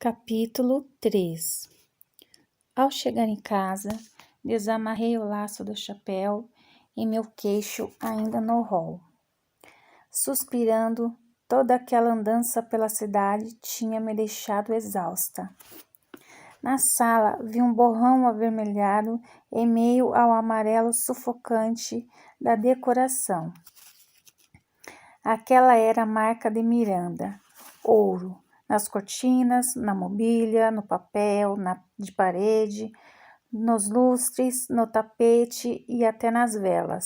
Capítulo 3. Ao chegar em casa, desamarrei o laço do chapéu e meu queixo ainda no rol. Suspirando, toda aquela andança pela cidade tinha me deixado exausta. Na sala, vi um borrão avermelhado em meio ao amarelo sufocante da decoração. Aquela era a marca de Miranda, ouro, nas cortinas, na mobília, no papel, de parede, nos lustres, no tapete e até nas velas.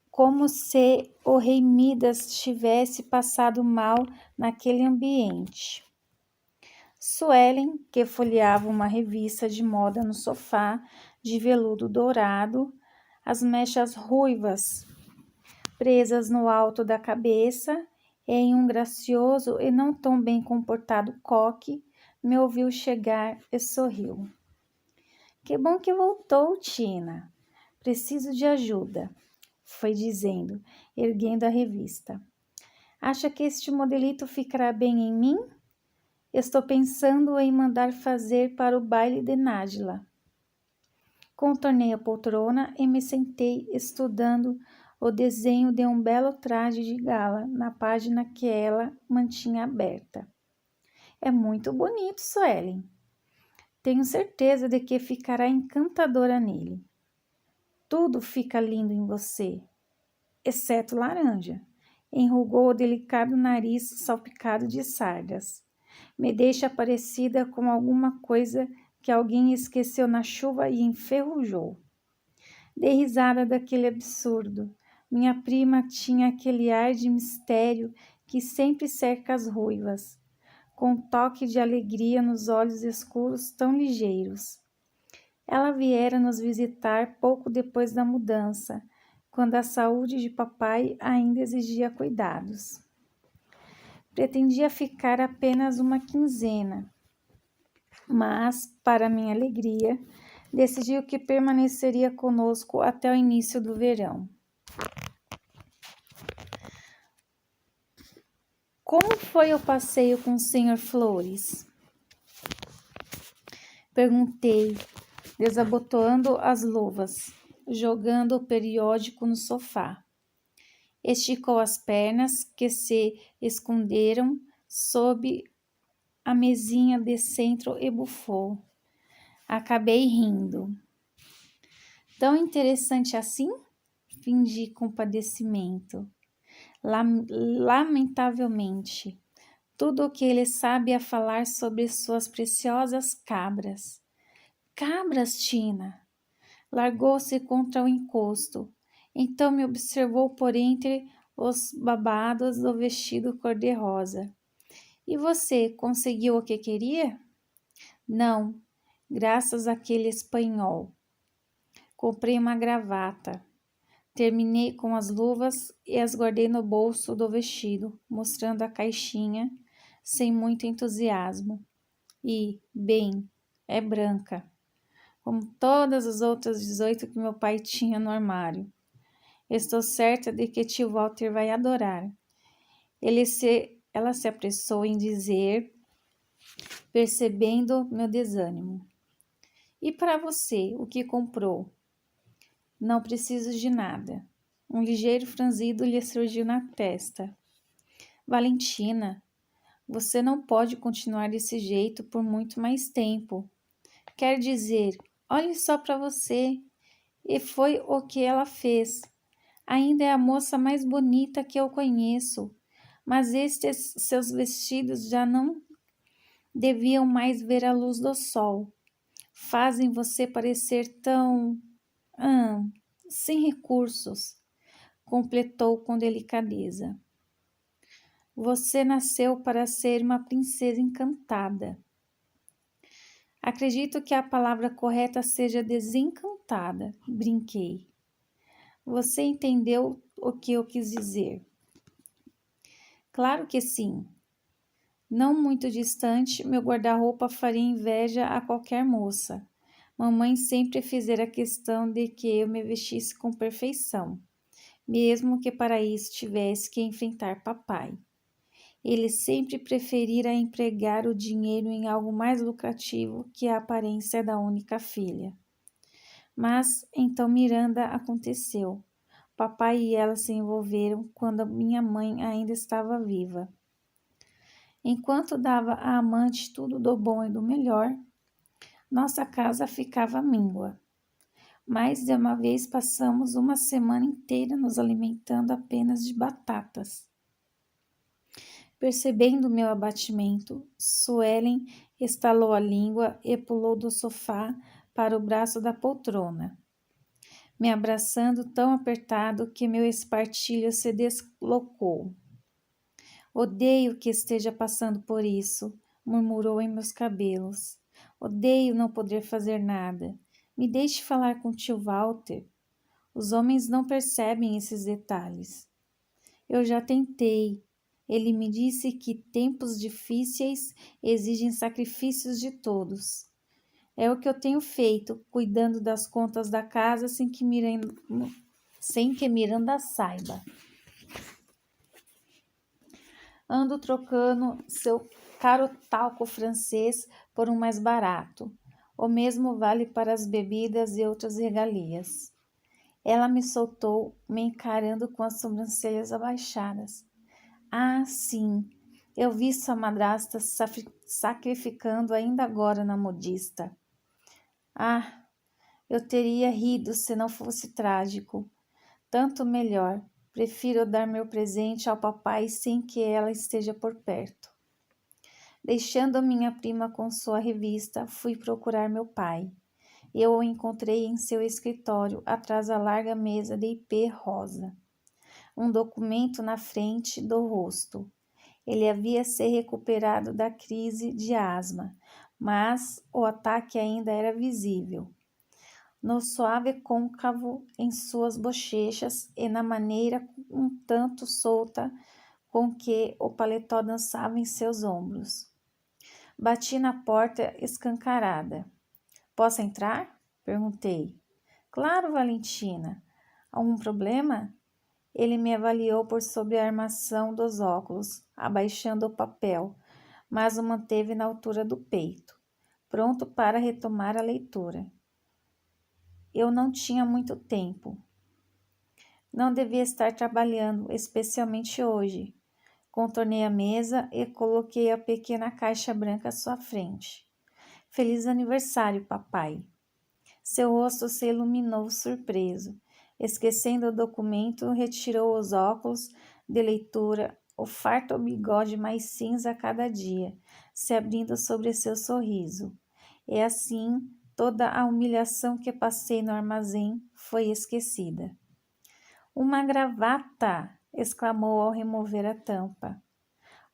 Como se o rei Midas tivesse passado mal naquele ambiente. Suelen, que folheava uma revista de moda no sofá de veludo dourado, as mechas ruivas presas no alto da cabeça, em um gracioso e não tão bem comportado coque, me ouviu chegar e sorriu. Que bom que voltou, Tina. Preciso de ajuda, foi dizendo, erguendo a revista. Acha que este modelito ficará bem em mim? Estou pensando em mandar fazer para o baile de Nájila. Contornei a poltrona e me sentei estudando o desenho de um belo traje de gala na página que ela mantinha aberta. É muito bonito, Suelen. Tenho certeza de que ficará encantadora nele. Tudo fica lindo em você, exceto laranja. Enrugou o delicado nariz salpicado de sardas. Me deixa parecida com alguma coisa que alguém esqueceu na chuva e enferrujou. Dei risada daquele absurdo. Minha prima tinha aquele ar de mistério que sempre cerca as ruivas, com um toque de alegria nos olhos escuros tão ligeiros. Ela viera nos visitar pouco depois da mudança, quando a saúde de papai ainda exigia cuidados. Pretendia ficar apenas uma quinzena, mas, para minha alegria, decidiu que permaneceria conosco até o início do verão. Como foi o passeio com o Sr. Flores? Perguntei, desabotoando as luvas, jogando o periódico no sofá. Esticou as pernas que se esconderam sob a mesinha de centro e bufou. Acabei rindo. Tão interessante assim? Fingi compadecimento. Lamentavelmente, tudo o que ele sabe é falar sobre suas preciosas cabras. Cabras, Tina! Largou-se contra o encosto. Então me observou por entre os babados do vestido cor-de-rosa. E você conseguiu o que queria? Não, graças àquele espanhol. Comprei uma gravata. Terminei com as luvas e as guardei no bolso do vestido, mostrando a caixinha, sem muito entusiasmo. E, bem, é branca, como todas as outras 18 que meu pai tinha no armário. Estou certa de que tio Walter vai adorar. Ela se apressou em dizer, percebendo meu desânimo. E para você, o que comprou? Não preciso de nada. Um ligeiro franzido lhe surgiu na testa. Valentina, você não pode continuar desse jeito por muito mais tempo. Quer dizer, olhe só para você. E foi o que ela fez. Ainda é a moça mais bonita que eu conheço, mas estes seus vestidos já não deviam mais ver a luz do sol. Fazem você parecer tão... sem recursos, completou com delicadeza. Você nasceu para ser uma princesa encantada. Acredito que a palavra correta seja desencantada, brinquei. Você entendeu o que eu quis dizer? Claro que sim. Não muito distante, meu guarda-roupa faria inveja a qualquer moça. Mamãe sempre fizera questão de que eu me vestisse com perfeição, mesmo que para isso tivesse que enfrentar papai. Ele sempre preferira empregar o dinheiro em algo mais lucrativo que a aparência da única filha. Mas então Miranda aconteceu. Papai e ela se envolveram quando minha mãe ainda estava viva. Enquanto dava à amante tudo do bom e do melhor, nossa casa ficava míngua. Mais de uma vez passamos uma semana inteira nos alimentando apenas de batatas. Percebendo meu abatimento, Suelen estalou a língua e pulou do sofá para o braço da poltrona, me abraçando tão apertado que meu espartilho se deslocou. Odeio que esteja passando por isso, murmurou em meus cabelos. Odeio não poder fazer nada. Me deixe falar com tio Walter. Os homens não percebem esses detalhes. Eu já tentei. Ele me disse que tempos difíceis exigem sacrifícios de todos. É o que eu tenho feito, cuidando das contas da casa sem que Miranda saiba. Ando trocando seu caro talco francês por um mais barato. O mesmo vale para as bebidas e outras regalias. Ela me soltou, me encarando com as sobrancelhas abaixadas. Ah, sim, eu vi sua madrasta sacrificando ainda agora na modista. Ah, eu teria rido se não fosse trágico. Tanto melhor. Prefiro dar meu presente ao papai sem que ela esteja por perto. Deixando minha prima com sua revista, fui procurar meu pai. Eu o encontrei em seu escritório, atrás da larga mesa de ipê rosa. Um documento na frente do rosto. Ele havia se recuperado da crise de asma, mas o ataque ainda era visível. No suave côncavo em suas bochechas e na maneira um tanto solta com que o paletó dançava em seus ombros. Bati na porta escancarada. Posso entrar? Perguntei. Claro, Valentina. Algum problema? Ele me avaliou por sobre a armação dos óculos, abaixando o papel, mas o manteve na altura do peito, pronto para retomar a leitura. Eu não tinha muito tempo. Não devia estar trabalhando, especialmente hoje. Contornei a mesa e coloquei a pequena caixa branca à sua frente. Feliz aniversário, papai. Seu rosto se iluminou surpreso. Esquecendo o documento, retirou os óculos de leitura, o farto bigode mais cinza a cada dia, se abrindo sobre seu sorriso. E assim, toda a humilhação que passei no armazém foi esquecida. Uma gravata! Exclamou ao remover a tampa.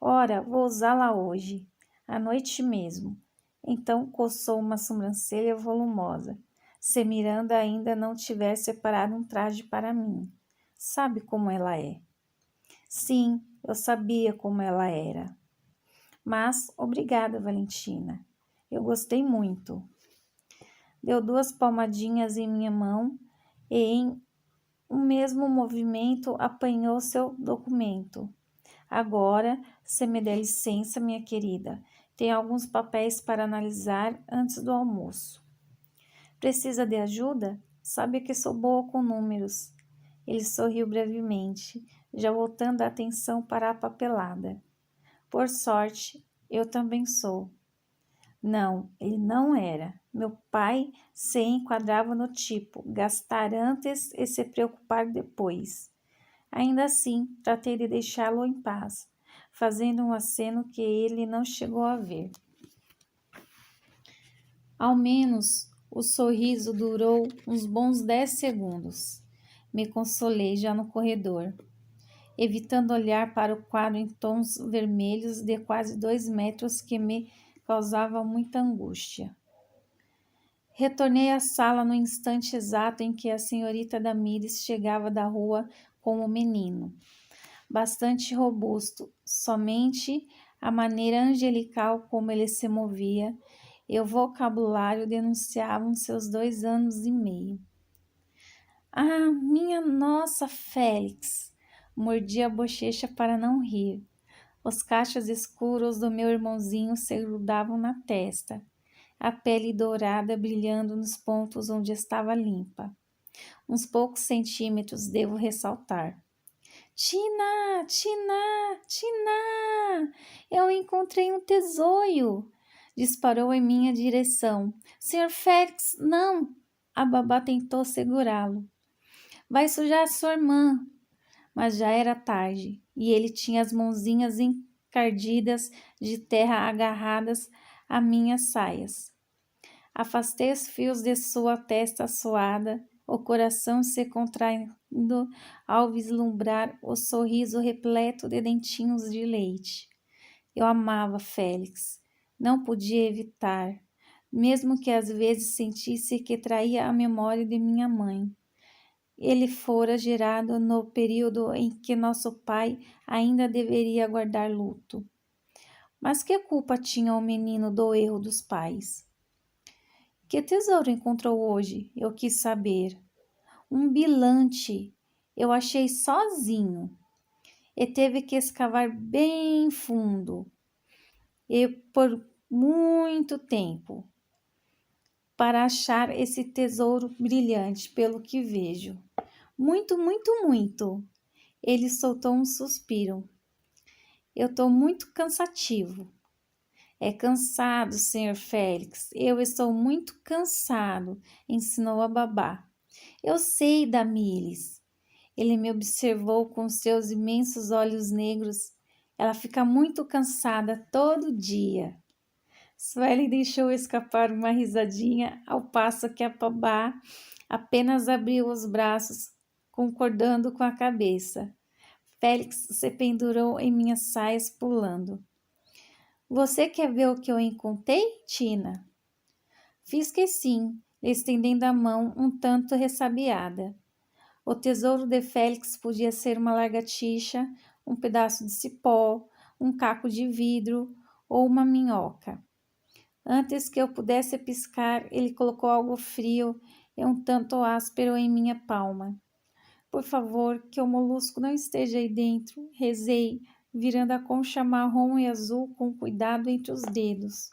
Ora, vou usá-la hoje, à noite mesmo. Então coçou uma sobrancelha volumosa. Se Miranda ainda não tiver separado um traje para mim. Sabe como ela é? Sim, eu sabia como ela era. Mas, obrigada, Valentina. Eu gostei muito. Deu 2 palmadinhas em minha mão e, em um mesmo movimento, apanhou seu documento. Agora, se me der licença, minha querida, tenho alguns papéis para analisar antes do almoço. Precisa de ajuda? Sabe que sou boa com números. Ele sorriu brevemente, já voltando a atenção para a papelada. Por sorte, eu também sou. Não, ele não era. Meu pai se enquadrava no tipo, gastar antes e se preocupar depois. Ainda assim, tratei de deixá-lo em paz, fazendo um aceno que ele não chegou a ver. Ao menos, o sorriso durou uns bons 10 segundos. Me consolei já no corredor, evitando olhar para o quadro em tons vermelhos de quase 2 metros que me causava muita angústia. Retornei à sala no instante exato em que a senhorita Damires chegava da rua com o menino. Bastante robusto, somente a maneira angelical como ele se movia e o vocabulário denunciavam seus 2 anos e meio. Ah, minha nossa, Félix! Mordi a bochecha para não rir. Os cachos escuros do meu irmãozinho se grudavam na testa, a pele dourada brilhando nos pontos onde estava limpa. Uns poucos centímetros, devo ressaltar. Tina, Tina, Tina! Eu encontrei um tesouro! Disparou em minha direção. Senhor Félix, não! A babá tentou segurá-lo. Vai sujar sua irmã! Mas já era tarde e ele tinha as mãozinhas encardidas de terra agarradas a minhas saias. Afastei os fios de sua testa suada, o coração se contraindo ao vislumbrar o sorriso repleto de dentinhos de leite. Eu amava Félix, não podia evitar, mesmo que às vezes sentisse que traía a memória de minha mãe. Ele fora gerado no período em que nosso pai ainda deveria guardar luto. Mas que culpa tinha o menino do erro dos pais? Que tesouro encontrou hoje? Eu quis saber. Um bilante. Eu achei sozinho. E teve que escavar bem fundo. E por muito tempo. Para achar esse tesouro brilhante, pelo que vejo. Muito, muito, muito. Ele soltou um suspiro. Eu estou muito cansativo. É cansado, senhor Félix. Eu estou muito cansado, ensinou a babá. Eu sei, Damires. Ele me observou com seus imensos olhos negros. Ela fica muito cansada todo dia. Sueli deixou escapar uma risadinha ao passo que a babá apenas abriu os braços, concordando com a cabeça. Félix se pendurou em minhas saias, pulando. Você quer ver o que eu encontrei, Tina? Fiz que sim, lhe estendendo a mão um tanto ressabiada. O tesouro de Félix podia ser uma lagartixa, um pedaço de cipó, um caco de vidro ou uma minhoca. Antes que eu pudesse piscar, ele colocou algo frio e um tanto áspero em minha palma. Por favor, que o molusco não esteja aí dentro, rezei, virando a concha marrom e azul com cuidado entre os dedos.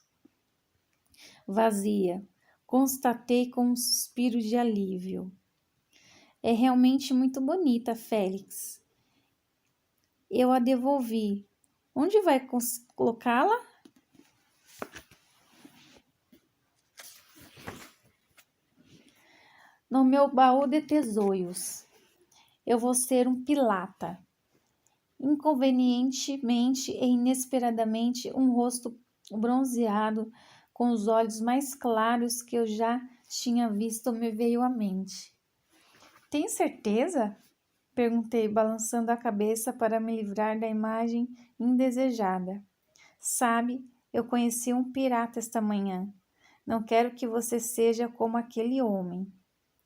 Vazia. Constatei com um suspiro de alívio. É realmente muito bonita, Félix. Eu a devolvi. Onde vai colocá-la? No meu baú de tesouros. Eu vou ser um pilata. Inconvenientemente e inesperadamente, um rosto bronzeado, com os olhos mais claros que eu já tinha visto, me veio à mente. Tem certeza? Perguntei, balançando a cabeça para me livrar da imagem indesejada. Sabe, eu conheci um pirata esta manhã. Não quero que você seja como aquele homem.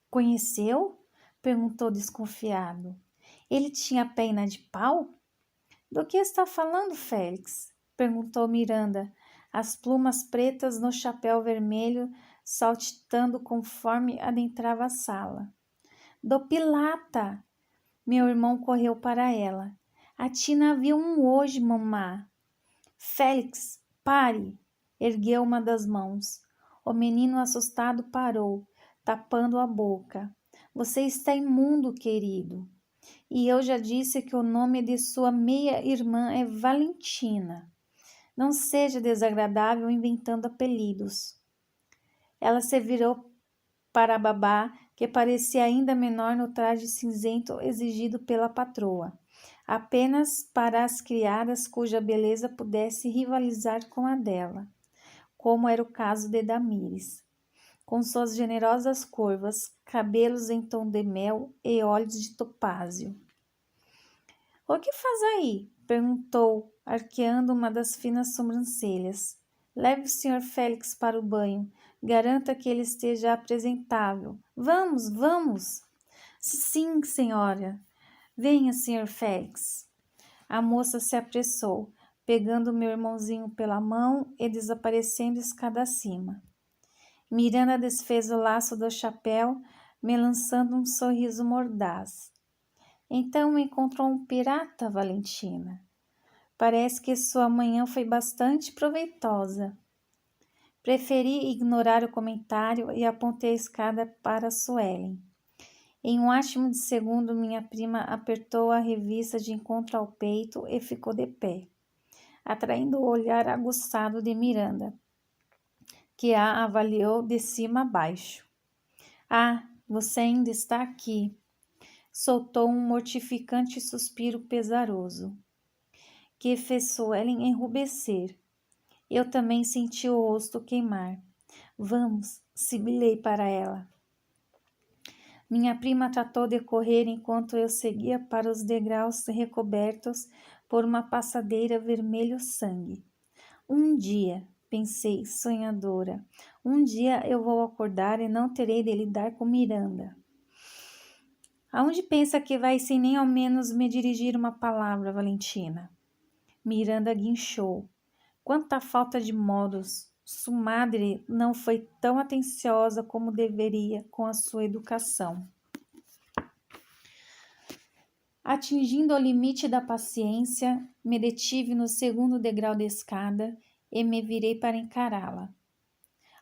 Conheceu? Perguntou desconfiado. Ele tinha perna de pau? Do que está falando, Félix? Perguntou Miranda, as plumas pretas no chapéu vermelho saltitando conforme adentrava a sala. Do Pilata! Meu irmão correu para ela. A Tina viu um hoje, mamá. Félix, pare! Ergueu uma das mãos. O menino assustado parou, tapando a boca. Você está imundo, querido. E eu já disse que o nome de sua meia-irmã é Valentina. Não seja desagradável inventando apelidos. Ela se virou para a babá, que parecia ainda menor no traje cinzento exigido pela patroa, apenas para as criadas cuja beleza pudesse rivalizar com a dela, como era o caso de Damires, com suas generosas curvas, cabelos em tom de mel e olhos de topázio. O que faz aí? Perguntou, arqueando uma das finas sobrancelhas. Leve o Sr. Félix para o banho. Garanta que ele esteja apresentável. Vamos, vamos! Sim, senhora. Venha, Sr. Félix. A moça se apressou, pegando meu irmãozinho pela mão e desaparecendo escada acima. Miranda desfez o laço do chapéu, me lançando um sorriso mordaz. Então encontrou um pirata, Valentina? Parece que sua manhã foi bastante proveitosa. Preferi ignorar o comentário e apontei a escada para Suelen. Em um átimo de segundo, minha prima apertou a revista de encontro ao peito e ficou de pé, atraindo o olhar aguçado de Miranda, que a avaliou de cima a baixo. Ah, você ainda está aqui, soltou um mortificante suspiro pesaroso, que fez Suelen enrubescer. Eu também senti o rosto queimar. Vamos, sibilei para ela. Minha prima tratou de correr enquanto eu seguia para os degraus recobertos por uma passadeira vermelho sangue. Um dia, pensei, sonhadora, um dia eu vou acordar e não terei de lidar com Miranda. Aonde pensa que vai sem nem ao menos me dirigir uma palavra, Valentina? Miranda guinchou. Quanta falta de modos! Sua madre não foi tão atenciosa como deveria com a sua educação. Atingindo o limite da paciência, me detive no segundo degrau da escada e me virei para encará-la.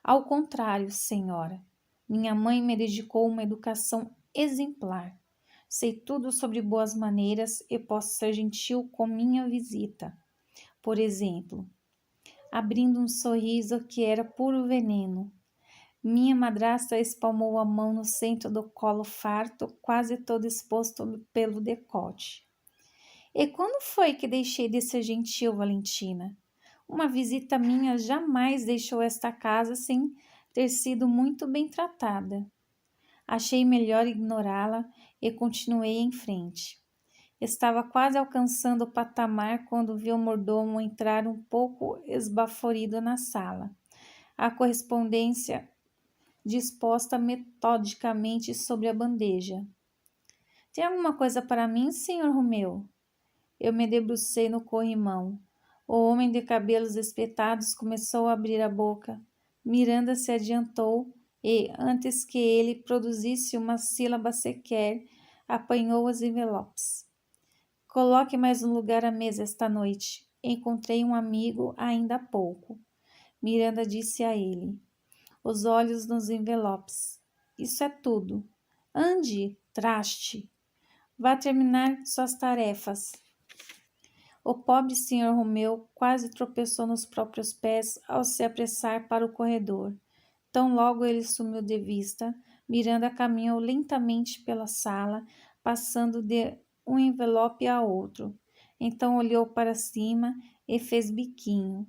Ao contrário, senhora, minha mãe me dedicou uma educação exemplar. Sei tudo sobre boas maneiras e posso ser gentil com minha visita. Por exemplo, abrindo um sorriso que era puro veneno. Minha madrasta espalmou a mão no centro do colo farto, quase todo exposto pelo decote. E quando foi que deixei de ser gentil, Valentina? Uma visita minha jamais deixou esta casa sem ter sido muito bem tratada. Achei melhor ignorá-la e continuei em frente. Estava quase alcançando o patamar quando vi o mordomo entrar um pouco esbaforido na sala. A correspondência disposta metodicamente sobre a bandeja. Tem alguma coisa para mim, senhor Romeu? Eu me debrucei no corrimão. O homem de cabelos espetados começou a abrir a boca. Miranda se adiantou e, antes que ele produzisse uma sílaba sequer, apanhou os envelopes. Coloque mais um lugar à mesa esta noite. Encontrei um amigo ainda há pouco. Miranda disse a ele, os olhos nos envelopes. Isso é tudo. Ande, traste. Vá terminar suas tarefas. O pobre Sr. Romeu quase tropeçou nos próprios pés ao se apressar para o corredor. Tão logo ele sumiu de vista, Miranda caminhou lentamente pela sala, passando de um envelope a outro. Então olhou para cima e fez biquinho.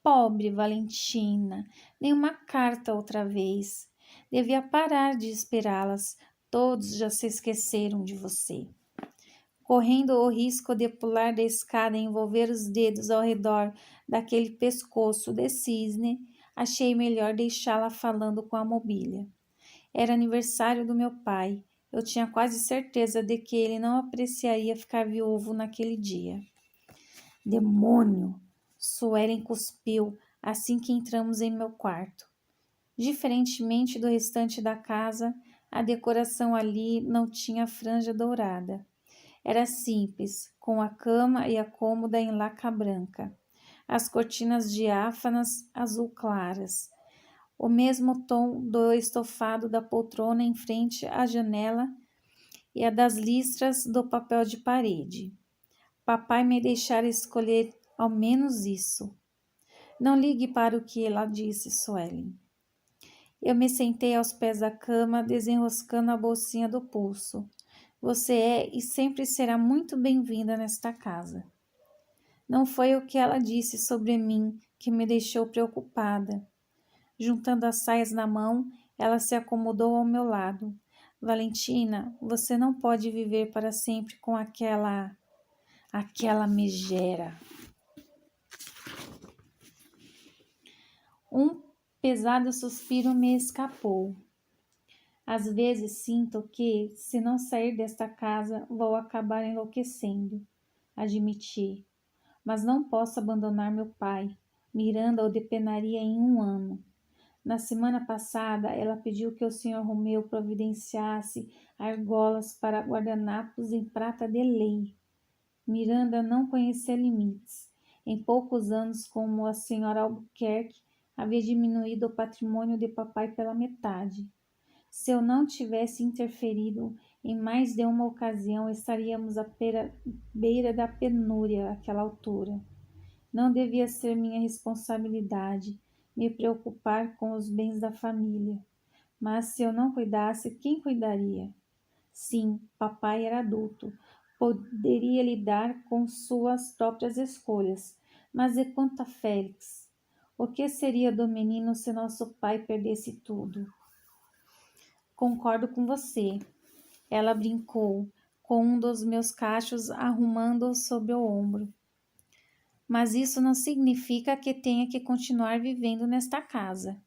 Pobre Valentina, nenhuma carta outra vez. Devia parar de esperá-las. Todos já se esqueceram de você. Correndo o risco de pular da escada e envolver os dedos ao redor daquele pescoço de cisne, achei melhor deixá-la falando com a mobília. Era aniversário do meu pai. Eu tinha quase certeza de que ele não apreciaria ficar viúvo naquele dia. Demônio! Suelen cuspiu assim que entramos em meu quarto. Diferentemente do restante da casa, a decoração ali não tinha franja dourada. Era simples, com a cama e a cômoda em laca branca, as cortinas diáfanas azul claras, o mesmo tom do estofado da poltrona em frente à janela e a das listras do papel de parede. Papai me deixara escolher ao menos isso. Não ligue para o que ela disse, Suelen. Eu me sentei aos pés da cama, desenroscando a bolsinha do pulso. Você é e sempre será muito bem-vinda nesta casa. Não foi o que ela disse sobre mim que me deixou preocupada. Juntando as saias na mão, ela se acomodou ao meu lado. Valentina, você não pode viver para sempre com aquela megera. Um pesado suspiro me escapou. Às vezes sinto que, se não sair desta casa, vou acabar enlouquecendo, admiti. Mas não posso abandonar meu pai. Miranda o depenaria em 1 ano. Na semana passada, ela pediu que o Sr. Romeu providenciasse argolas para guardanapos em prata de lei. Miranda não conhecia limites. Em poucos anos, como a senhora Albuquerque, havia diminuído o patrimônio de papai pela metade. Se eu não tivesse interferido em mais de uma ocasião, estaríamos à beira da penúria àquela altura. Não devia ser minha responsabilidade me preocupar com os bens da família. Mas se eu não cuidasse, quem cuidaria? Sim, papai era adulto. Poderia lidar com suas próprias escolhas. Mas e quanto a Félix? O que seria do menino se nosso pai perdesse tudo? Concordo com você. Ela brincou, com um dos meus cachos arrumando-o sobre o ombro. Mas isso não significa que tenha que continuar vivendo nesta casa.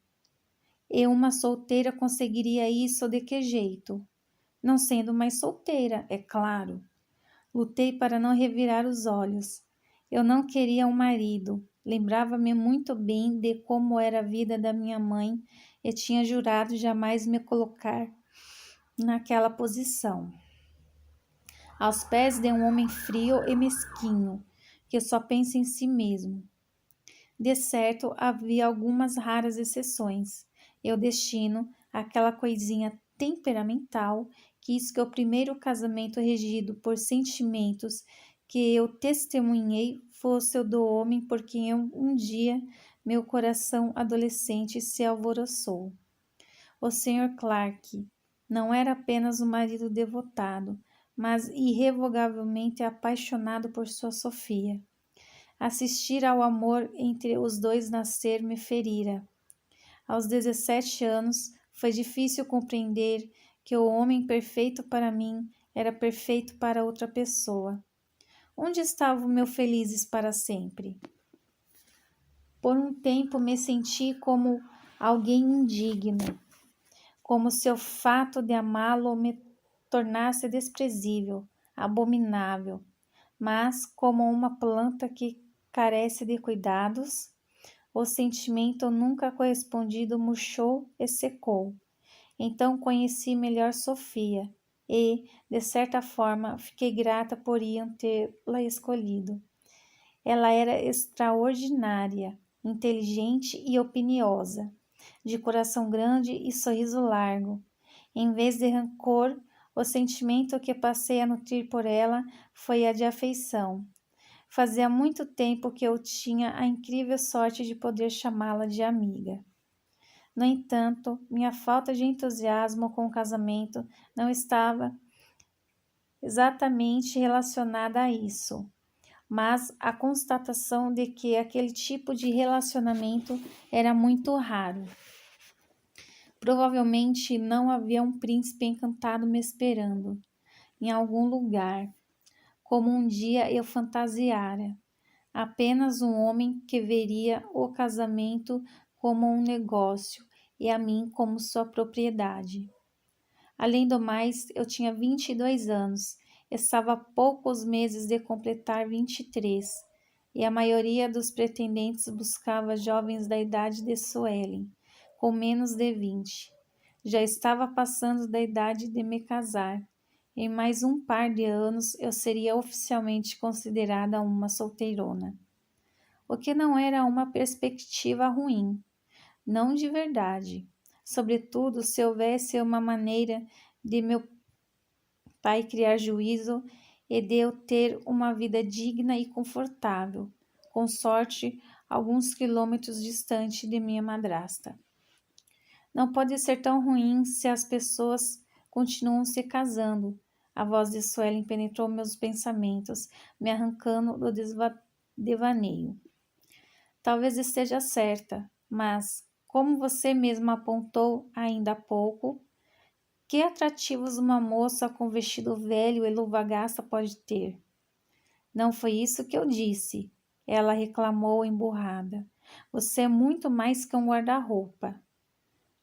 E uma solteira conseguiria isso de que jeito? Não sendo mais solteira, é claro. Lutei para não revirar os olhos. Eu não queria um marido. Lembrava-me muito bem de como era a vida da minha mãe e tinha jurado jamais me colocar naquela posição. Aos pés de um homem frio e mesquinho, que só pensa em si mesmo. De certo, havia algumas raras exceções, e o destino, aquela coisinha temperamental, quis que o primeiro casamento regido por sentimentos que eu testemunhei fosse o do homem por quem um dia meu coração adolescente se alvoroçou. O Sr. Clark não era apenas um marido devotado, mas irrevogavelmente apaixonado por sua Sofia. Assistir ao amor entre os dois nascer me ferira. Aos 17 anos, foi difícil compreender que o homem perfeito para mim era perfeito para outra pessoa. Onde estava o meu felizes para sempre? Por um tempo me senti como alguém indigno, como se o fato de amá-lo me tornasse desprezível, abominável, mas como uma planta que carece de cuidados, o sentimento nunca correspondido murchou e secou. Então conheci melhor Sofia e, de certa forma, fiquei grata por Ian tê-la escolhido. Ela era extraordinária, inteligente e opiniosa, de coração grande e sorriso largo. Em vez de rancor, o sentimento que passei a nutrir por ela foi a de afeição. Fazia muito tempo que eu tinha a incrível sorte de poder chamá-la de amiga. No entanto, minha falta de entusiasmo com o casamento não estava exatamente relacionada a isso, mas a constatação de que aquele tipo de relacionamento era muito raro. Provavelmente não havia um príncipe encantado me esperando em algum lugar, como um dia eu fantasiara. Apenas um homem que veria o casamento como um negócio e a mim como sua propriedade. Além do mais, eu tinha 22 anos, estava a poucos meses de completar 23, e a maioria dos pretendentes buscava jovens da idade de Suelen, com menos de 20. Já estava passando da idade de me casar. Em mais um par de anos eu seria oficialmente considerada uma solteirona. O que não era uma perspectiva ruim, não de verdade. Sobretudo se houvesse uma maneira de meu pai criar juízo e de eu ter uma vida digna e confortável, com sorte, alguns quilômetros distante de minha madrasta. Não pode ser tão ruim se as pessoas continuam se casando. A voz de Suelen penetrou meus pensamentos, me arrancando do devaneio. Talvez esteja certa, mas, como você mesma apontou ainda há pouco, que atrativos uma moça com vestido velho e luva gasta pode ter? Não foi isso que eu disse, ela reclamou emburrada. Você é muito mais que um guarda-roupa.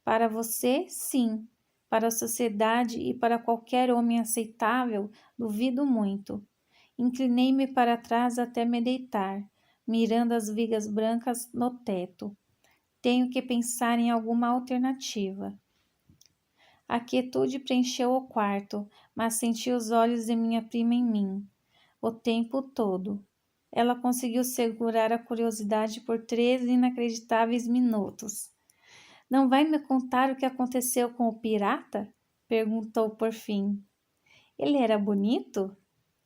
Para você, sim. Para a sociedade e para qualquer homem aceitável, duvido muito. Inclinei-me para trás até me deitar, mirando as vigas brancas no teto. Tenho que pensar em alguma alternativa. A quietude preencheu o quarto, mas senti os olhos de minha prima em mim. o tempo todo. Ela conseguiu segurar a curiosidade por 3 inacreditáveis minutos. Não vai me contar o que aconteceu com o pirata? Perguntou por fim. Ele era bonito?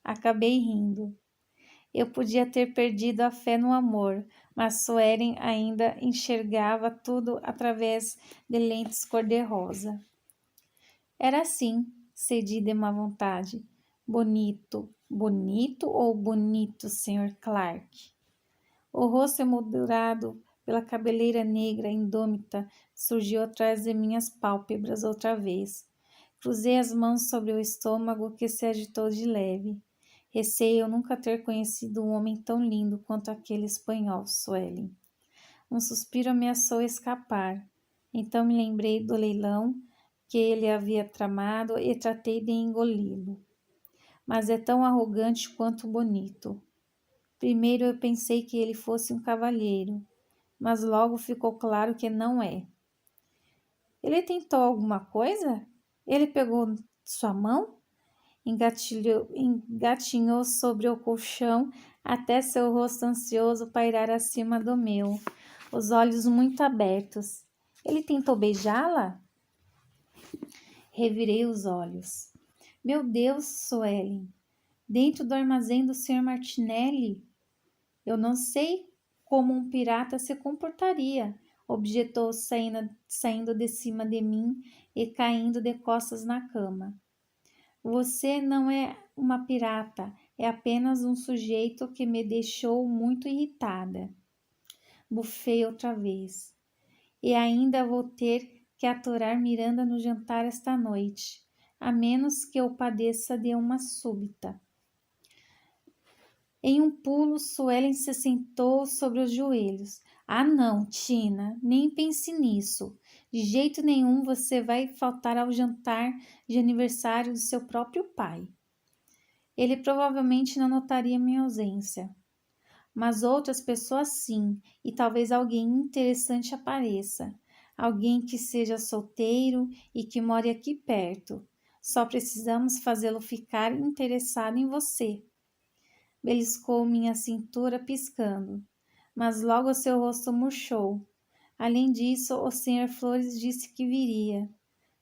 Acabei rindo. Eu podia ter perdido a fé no amor, mas Suelen ainda enxergava tudo através de lentes cor-de-rosa. Era assim, cedi de má vontade. Bonito, bonito ou bonito, Sr. Clark? O rosto emoldurado pela cabeleira negra indômita surgiu atrás de minhas pálpebras outra vez. Cruzei as mãos sobre o estômago que se agitou de leve. Receio nunca ter conhecido um homem tão lindo quanto aquele espanhol, Suelen. Um suspiro ameaçou escapar. Então me lembrei do leilão que ele havia tramado e tratei de engoli-lo. Mas é tão arrogante quanto bonito. Primeiro eu pensei que ele fosse um cavalheiro, mas logo ficou claro que não é. Ele tentou alguma coisa? Ele pegou sua mão? Engatinhou sobre o colchão até seu rosto ansioso pairar acima do meu, os olhos muito abertos. Ele tentou beijá-la? Revirei os olhos. Meu Deus, Suelen, dentro do armazém do Sr. Martinelli? Eu não sei como um pirata se comportaria, objetou saindo de cima de mim e caindo de costas na cama. Você não é uma pirata, é apenas um sujeito que me deixou muito irritada. Bufei outra vez. E ainda vou ter que aturar Miranda no jantar esta noite, a menos que eu padeça de uma súbita. Em um pulo, Suelen se sentou sobre os joelhos. Ah, não, Tina, nem pense nisso. De jeito nenhum você vai faltar ao jantar de aniversário do seu próprio pai. Ele provavelmente não notaria minha ausência. Mas outras pessoas sim, e talvez alguém interessante apareça. Alguém que seja solteiro e que more aqui perto. Só precisamos fazê-lo ficar interessado em você. Beliscou minha cintura piscando, mas logo seu rosto murchou. Além disso, o Sr. Flores disse que viria.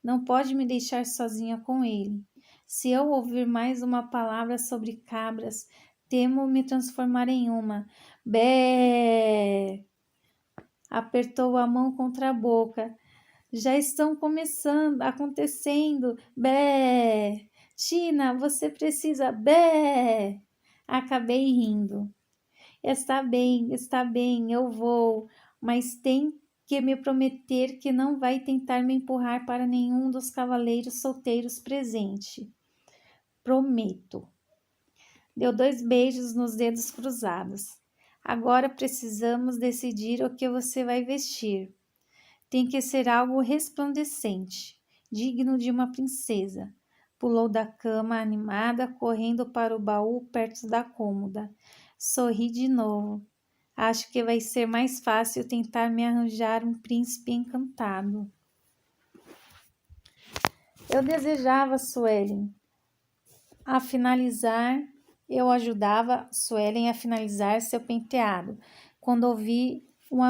Não pode me deixar sozinha com ele. Se eu ouvir mais uma palavra sobre cabras, temo me transformar em uma. Bé! Apertou a mão contra a boca. Já estão acontecendo. Bé! Tina, você precisa. Bé! Acabei rindo. Está bem, eu vou, mas tem que me prometer que não vai tentar me empurrar para nenhum dos cavaleiros solteiros presente. Prometo. Deu 2 beijos nos dedos cruzados. Agora precisamos decidir o que você vai vestir. Tem que ser algo resplandecente, digno de uma princesa. Pulou da cama animada, correndo para o baú perto da cômoda. Sorri de novo. Acho que vai ser mais fácil tentar me arranjar um príncipe encantado. Eu desejava Suelen a finalizar, eu ajudava Suelen a finalizar seu penteado, quando ouvi um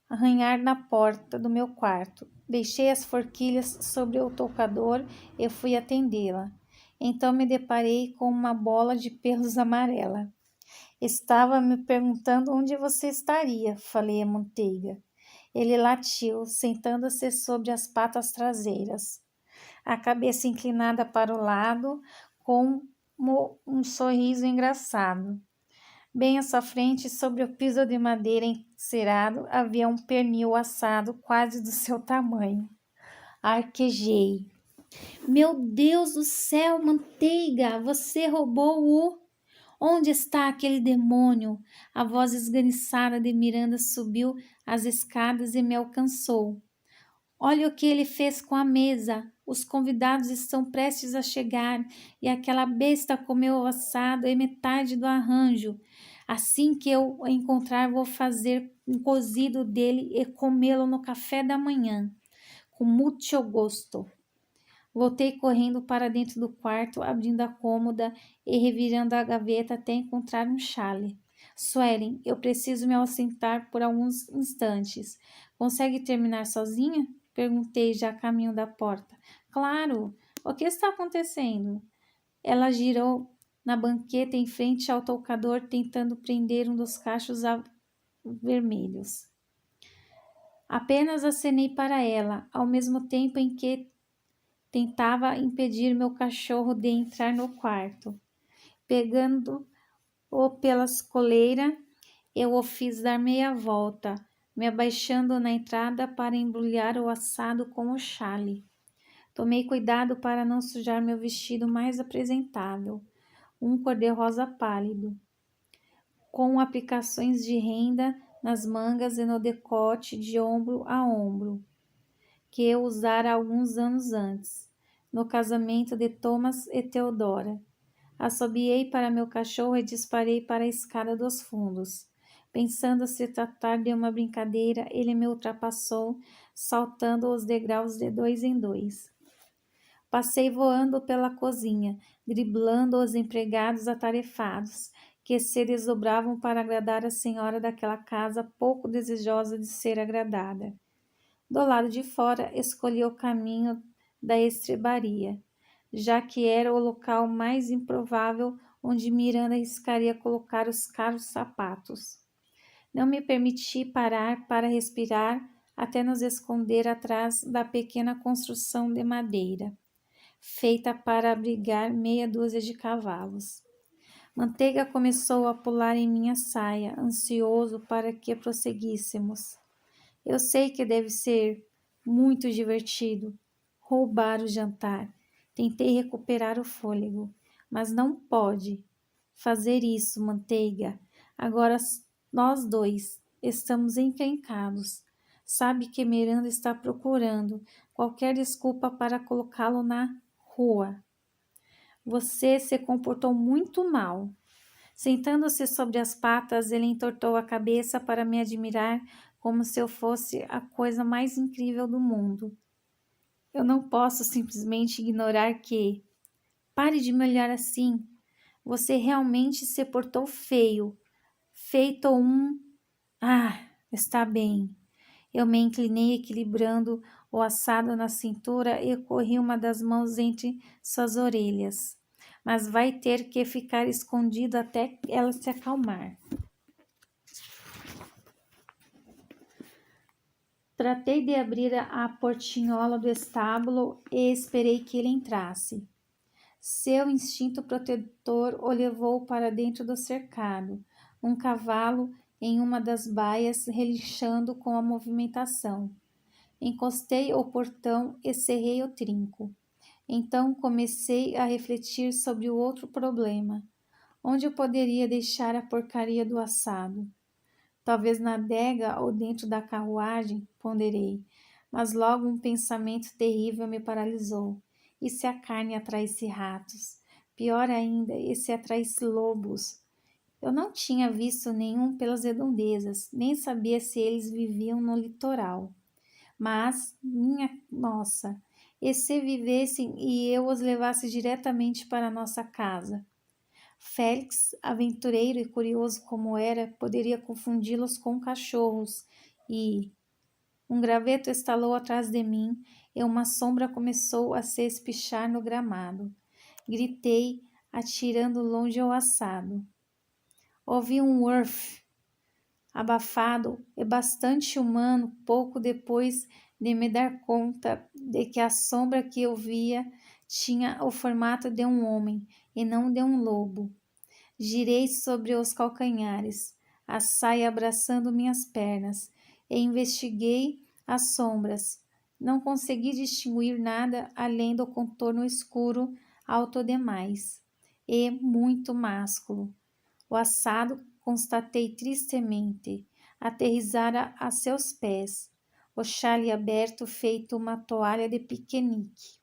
arranhar na porta do meu quarto. Deixei as forquilhas sobre o toucador e fui atendê-la. Então me deparei com uma bola de pelos amarela. Estava me perguntando onde você estaria, falei a Manteiga. Ele latiu, sentando-se sobre as patas traseiras, a cabeça inclinada para o lado, com um sorriso engraçado. Bem à sua frente, sobre o piso de madeira encerado, havia um pernil assado quase do seu tamanho. Arquejei. Meu Deus do céu, Manteiga, você roubou o... Onde está aquele demônio? A voz esganiçada de Miranda subiu as escadas e me alcançou. Olha o que ele fez com a mesa. Os convidados estão prestes a chegar e aquela besta comeu o assado e metade do arranjo. Assim que eu o encontrar, vou fazer um cozido dele e comê-lo no café da manhã. Com muito gosto. Voltei correndo para dentro do quarto, abrindo a cômoda e revirando a gaveta até encontrar um chale. Suelen, eu preciso me ausentar por alguns instantes. Consegue terminar sozinha? Perguntei já a caminho da porta. Claro! O que está acontecendo? Ela girou na banqueta em frente ao toucador, tentando prender um dos cachos vermelhos. Apenas acenei para ela, ao mesmo tempo em que tentava impedir meu cachorro de entrar no quarto. Pegando-o pela coleira, eu o fiz dar meia volta, me abaixando na entrada para embrulhar o assado com o chale. Tomei cuidado para não sujar meu vestido mais apresentável, um cor-de-rosa pálido, com aplicações de renda nas mangas e no decote de ombro a ombro, que eu usara alguns anos antes, no casamento de Thomas e Theodora. Assobiei para meu cachorro e disparei para a escada dos fundos. Pensando se tratar de uma brincadeira, ele me ultrapassou, saltando os degraus de 2 em 2. Passei voando pela cozinha, driblando os empregados atarefados, que se desdobravam para agradar a senhora daquela casa pouco desejosa de ser agradada. Do lado de fora, escolhi o caminho da estrebaria, já que era o local mais improvável onde Miranda arriscaria colocar os caros sapatos. Não me permiti parar para respirar até nos esconder atrás da pequena construção de madeira, feita para abrigar meia dúzia de cavalos. Manteiga começou a pular em minha saia, ansioso para que prosseguíssemos. Eu sei que deve ser muito divertido roubar o jantar. Tentei recuperar o fôlego, mas não pode fazer isso, Manteiga. Agora nós dois estamos encrencados. Sabe que Miranda está procurando qualquer desculpa para colocá-lo na rua. Você se comportou muito mal. Sentando-se sobre as patas, ele entortou a cabeça para me admirar como se eu fosse a coisa mais incrível do mundo. Eu não posso simplesmente ignorar que... Pare de me olhar assim. Você realmente se portou feio. Feito um... Ah, está bem. Eu me inclinei equilibrando o assado na cintura e corri uma das mãos entre suas orelhas. Mas vai ter que ficar escondido até ela se acalmar. Tratei de abrir a portinhola do estábulo e esperei que ele entrasse. Seu instinto protetor o levou para dentro do cercado, um cavalo em uma das baias relinchando com a movimentação. Encostei o portão e cerrei o trinco. Então comecei a refletir sobre o outro problema. Onde eu poderia deixar a porcaria do assado? Talvez na adega ou dentro da carruagem, ponderei, mas logo um pensamento terrível me paralisou. E se a carne atraísse ratos? Pior ainda, e se atraísse lobos? Eu não tinha visto nenhum pelas redondezas, nem sabia se eles viviam no litoral. Mas, minha nossa, e se vivessem e eu os levasse diretamente para nossa casa? Félix, aventureiro e curioso como era, poderia confundi-los com cachorros e... Um graveto estalou atrás de mim e uma sombra começou a se espichar no gramado. Gritei, atirando longe o assado. Ouvi um urf, abafado e bastante humano pouco depois de me dar conta de que a sombra que eu via tinha o formato de um homem e não de um lobo. Girei sobre os calcanhares, a saia abraçando minhas pernas, e investiguei as sombras. Não consegui distinguir nada além do contorno escuro, alto demais, e muito másculo. O assado, constatei tristemente, aterrissara a seus pés, o chale aberto feito uma toalha de piquenique.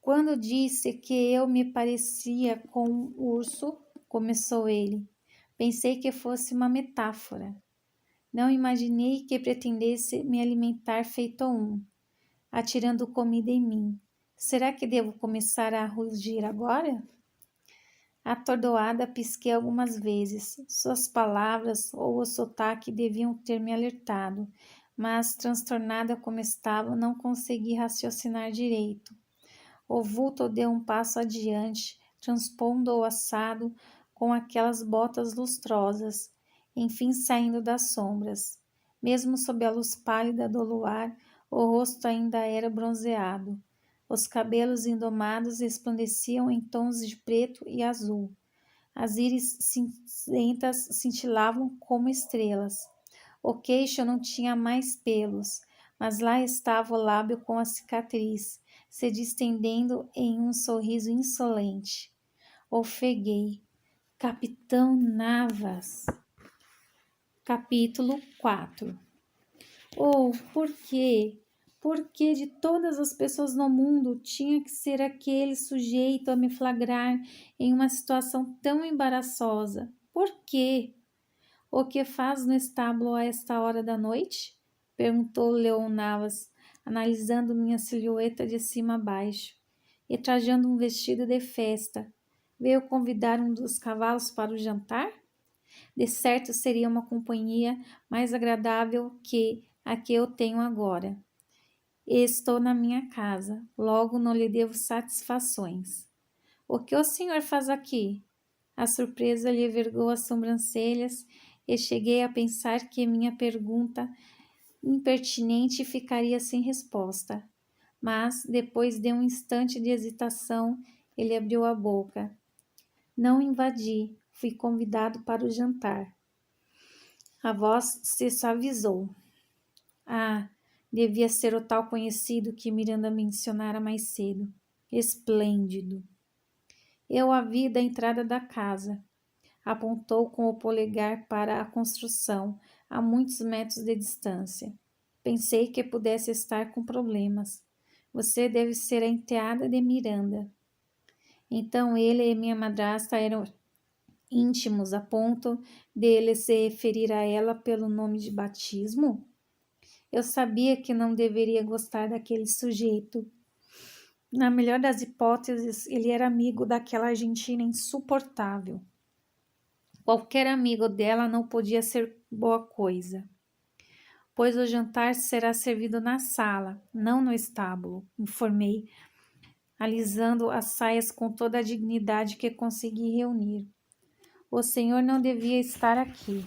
Quando disse que eu me parecia com um urso, começou ele, pensei que fosse uma metáfora. Não imaginei que pretendesse me alimentar feito um. atirando comida em mim. Será que devo começar a rugir agora? Atordoada, pisquei algumas vezes. Suas palavras ou o sotaque deviam ter me alertado, mas, transtornada como estava, não consegui raciocinar direito. O vulto deu um passo adiante, transpondo o assado com aquelas botas lustrosas, enfim saindo das sombras. Mesmo sob a luz pálida do luar, o rosto ainda era bronzeado. Os cabelos indomados resplandeciam em tons de preto e azul. As íris cinzentas cintilavam como estrelas. O queixo não tinha mais pelos, mas lá estava o lábio com a cicatriz, se distendendo em um sorriso insolente. Ofeguei. Capitão Navas. Capítulo 4. Oh, por quê? Por que de todas as pessoas no mundo tinha que ser aquele sujeito a me flagrar em uma situação tão embaraçosa? Por quê? O que faz no estábulo a esta hora da noite? Perguntou Leon Navas, analisando minha silhueta de cima a baixo, e trajando um vestido de festa. Veio convidar um dos cavalos para o jantar? De certo seria uma companhia mais agradável que a que eu tenho agora. Estou na minha casa, logo não lhe devo satisfações. O que o senhor faz aqui? A surpresa lhe vergou as sobrancelhas e cheguei a pensar que minha pergunta impertinente ficaria sem resposta. Mas, depois de um instante de hesitação, ele abriu a boca. Não invadi, fui convidado para o jantar. A voz se suavizou. Ah, devia ser o tal conhecido que Miranda mencionara mais cedo. Esplêndido. Eu a vi da entrada da casa. Apontou com o polegar para a construção, a muitos metros de distância. Pensei que pudesse estar com problemas. Você deve ser a enteada de Miranda. Então ele e minha madrasta eram íntimos a ponto de ele se referir a ela pelo nome de batismo? Eu sabia que não deveria gostar daquele sujeito. Na melhor das hipóteses, ele era amigo daquela argentina insuportável. Qualquer amigo dela não podia ser boa coisa. Pois o jantar será servido na sala, não no estábulo, informei, alisando as saias com toda a dignidade que consegui reunir. O senhor não devia estar aqui.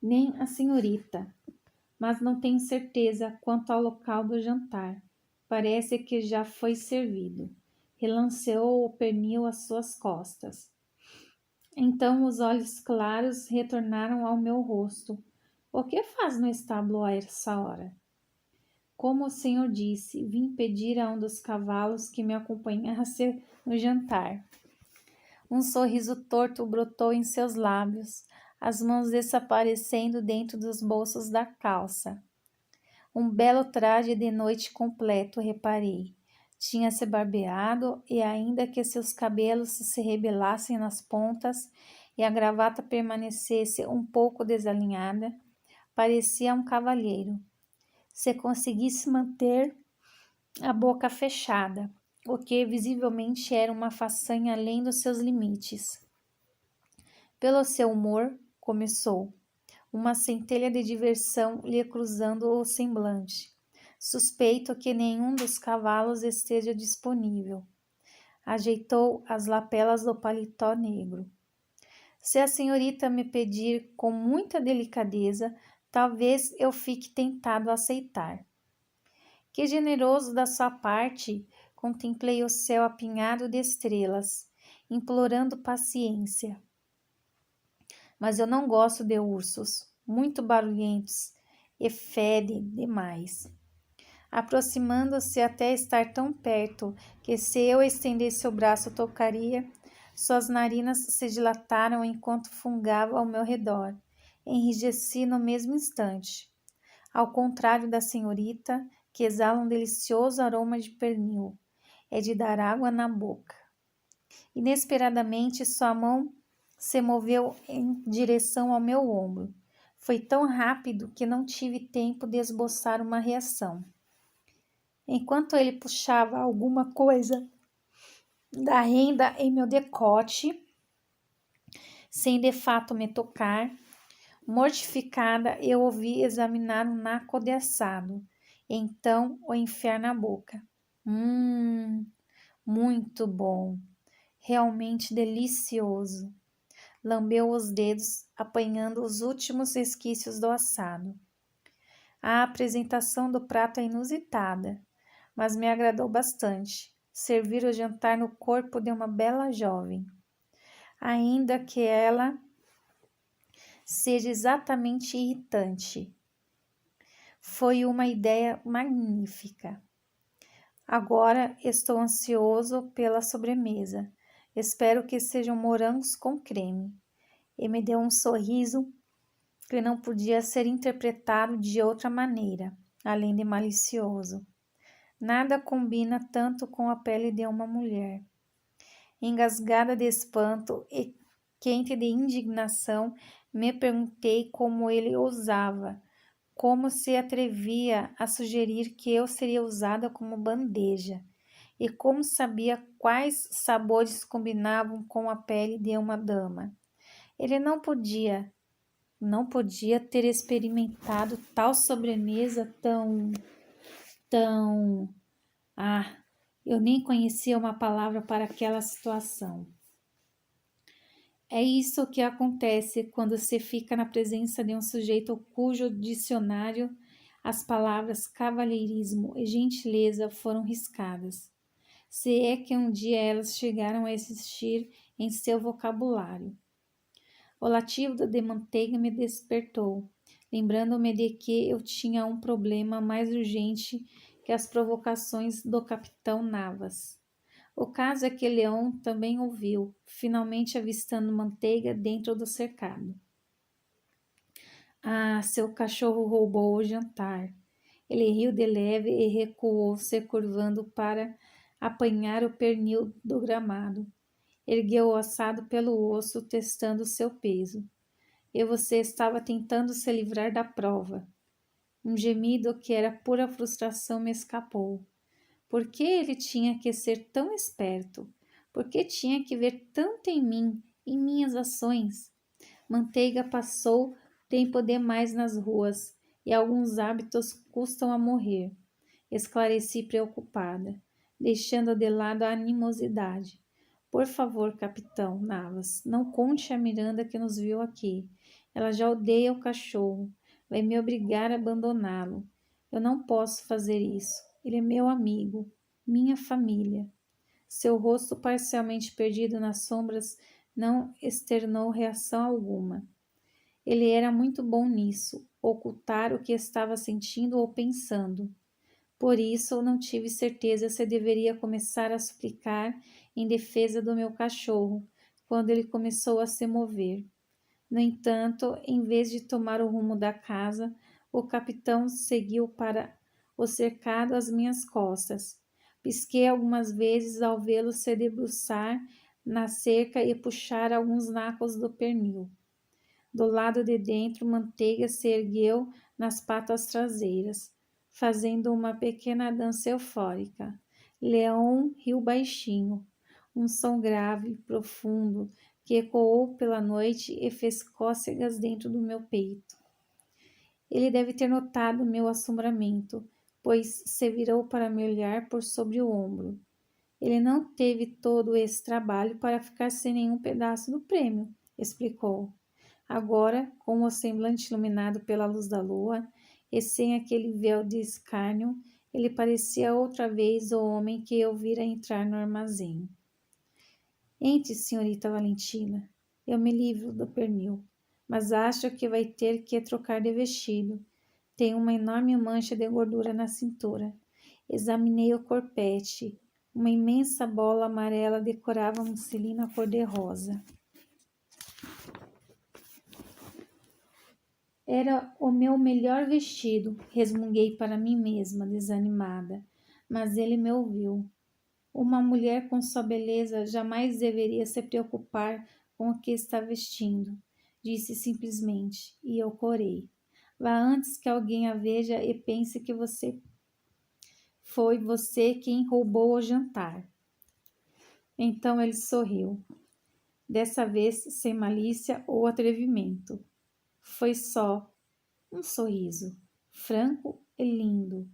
Nem a senhorita, mas não tenho certeza quanto ao local do jantar. Parece que já foi servido. Relanceou o pernil às suas costas. Então os olhos claros retornaram ao meu rosto. O que faz no estábulo a essa hora? Como o senhor disse, vim pedir a um dos cavalos que me acompanhasse no jantar. Um sorriso torto brotou em seus lábios, as mãos desaparecendo dentro dos bolsos da calça. Um belo traje de noite completo, reparei. Tinha-se barbeado e, ainda que seus cabelos se rebelassem nas pontas e a gravata permanecesse um pouco desalinhada, parecia um cavalheiro. Se conseguisse manter a boca fechada, o que visivelmente era uma façanha além dos seus limites. Pelo seu humor, começou, uma centelha de diversão lhe cruzando o semblante. Suspeito que nenhum dos cavalos esteja disponível. Ajeitou as lapelas do paletó negro. Se a senhorita me pedir com muita delicadeza, talvez eu fique tentado a aceitar. Que generoso da sua parte! Contemplei o céu apinhado de estrelas, implorando paciência. Mas eu não gosto de ursos, muito barulhentos, e fede demais. Aproximando-se até estar tão perto que, se eu estendesse o braço, tocaria, suas narinas se dilataram enquanto fungava ao meu redor. Enrijeci no mesmo instante. Ao contrário da senhorita, que exala um delicioso aroma de pernil, é de dar água na boca. Inesperadamente, sua mão se moveu em direção ao meu ombro. Foi tão rápido que não tive tempo de esboçar uma reação. Enquanto ele puxava alguma coisa da renda em meu decote, sem de fato me tocar, mortificada, eu ouvi examinar um naco de assado, então o enfiar na boca. Muito bom, realmente delicioso. Lambeu os dedos, apanhando os últimos resquícios do assado. A apresentação do prato é inusitada, mas me agradou bastante. Servir o jantar no corpo de uma bela jovem, ainda que ela seja exatamente irritante. Foi uma ideia magnífica. Agora estou ansioso pela sobremesa. Espero que sejam morangos com creme. E me deu um sorriso que não podia ser interpretado de outra maneira, além de malicioso. Nada combina tanto com a pele de uma mulher. Engasgada de espanto e quente de indignação, me perguntei como ele ousava, como se atrevia a sugerir que eu seria usada como bandeja, e como sabia quais sabores combinavam com a pele de uma dama. Ele não podia ter experimentado tal sobremesa tão... eu nem conhecia uma palavra para aquela situação. É isso que acontece quando se fica na presença de um sujeito cujo dicionário as palavras cavalheirismo e gentileza foram riscadas, se é que um dia elas chegaram a existir em seu vocabulário. O latido de manteiga me despertou, lembrando-me de que eu tinha um problema mais urgente que as provocações do capitão Navas. O caso é que Leão também ouviu, finalmente avistando Manteiga dentro do cercado. Seu cachorro roubou o jantar. Ele riu de leve e recuou, se curvando para apanhar o pernil do gramado. Ergueu o assado pelo osso, testando seu peso. E você estava tentando se livrar da prova. Um gemido que era pura frustração me escapou. Por que ele tinha que ser tão esperto? Por que tinha que ver tanto em mim, em minhas ações? Manteiga passou tempo demais nas ruas e alguns hábitos custam a morrer. Esclareci preocupada, deixando de lado a animosidade. Por favor, capitão Navas, não conte a Miranda que nos viu aqui. Ela já odeia o cachorro. Vai me obrigar a abandoná-lo. Eu não posso fazer isso. Ele é meu amigo, minha família. Seu rosto parcialmente perdido nas sombras não externou reação alguma. Ele era muito bom nisso, ocultar o que estava sentindo ou pensando. Por isso, não tive certeza se deveria começar a suplicar em defesa do meu cachorro, quando ele começou a se mover. No entanto, em vez de tomar o rumo da casa, o capitão seguiu para o cercado às minhas costas. Pisquei algumas vezes ao vê-lo se debruçar na cerca e puxar alguns nacos do pernil. Do lado de dentro, Manteiga se ergueu nas patas traseiras, fazendo uma pequena dança eufórica. Leão riu baixinho, um som grave, profundo, que ecoou pela noite e fez cócegas dentro do meu peito. Ele deve ter notado meu assombramento, pois se virou para me olhar por sobre o ombro. Ele não teve todo esse trabalho para ficar sem nenhum pedaço do prêmio, explicou. Agora, com o semblante iluminado pela luz da lua e sem aquele véu de escárnio, ele parecia outra vez o homem que eu vira entrar no armazém. Entre, senhorita Valentina, eu me livro do pernil, mas acho que vai ter que trocar de vestido. Tem uma enorme mancha de gordura na cintura. Examinei o corpete. Uma imensa bola amarela decorava a musselina cor-de-rosa. Era o meu melhor vestido, resmunguei para mim mesma, desanimada, mas ele me ouviu. Uma mulher com sua beleza jamais deveria se preocupar com o que está vestindo. disse simplesmente, e eu corei. Vá antes que alguém a veja e pense que foi você quem roubou o jantar. Então ele sorriu, dessa vez sem malícia ou atrevimento. Foi só um sorriso, franco e lindo,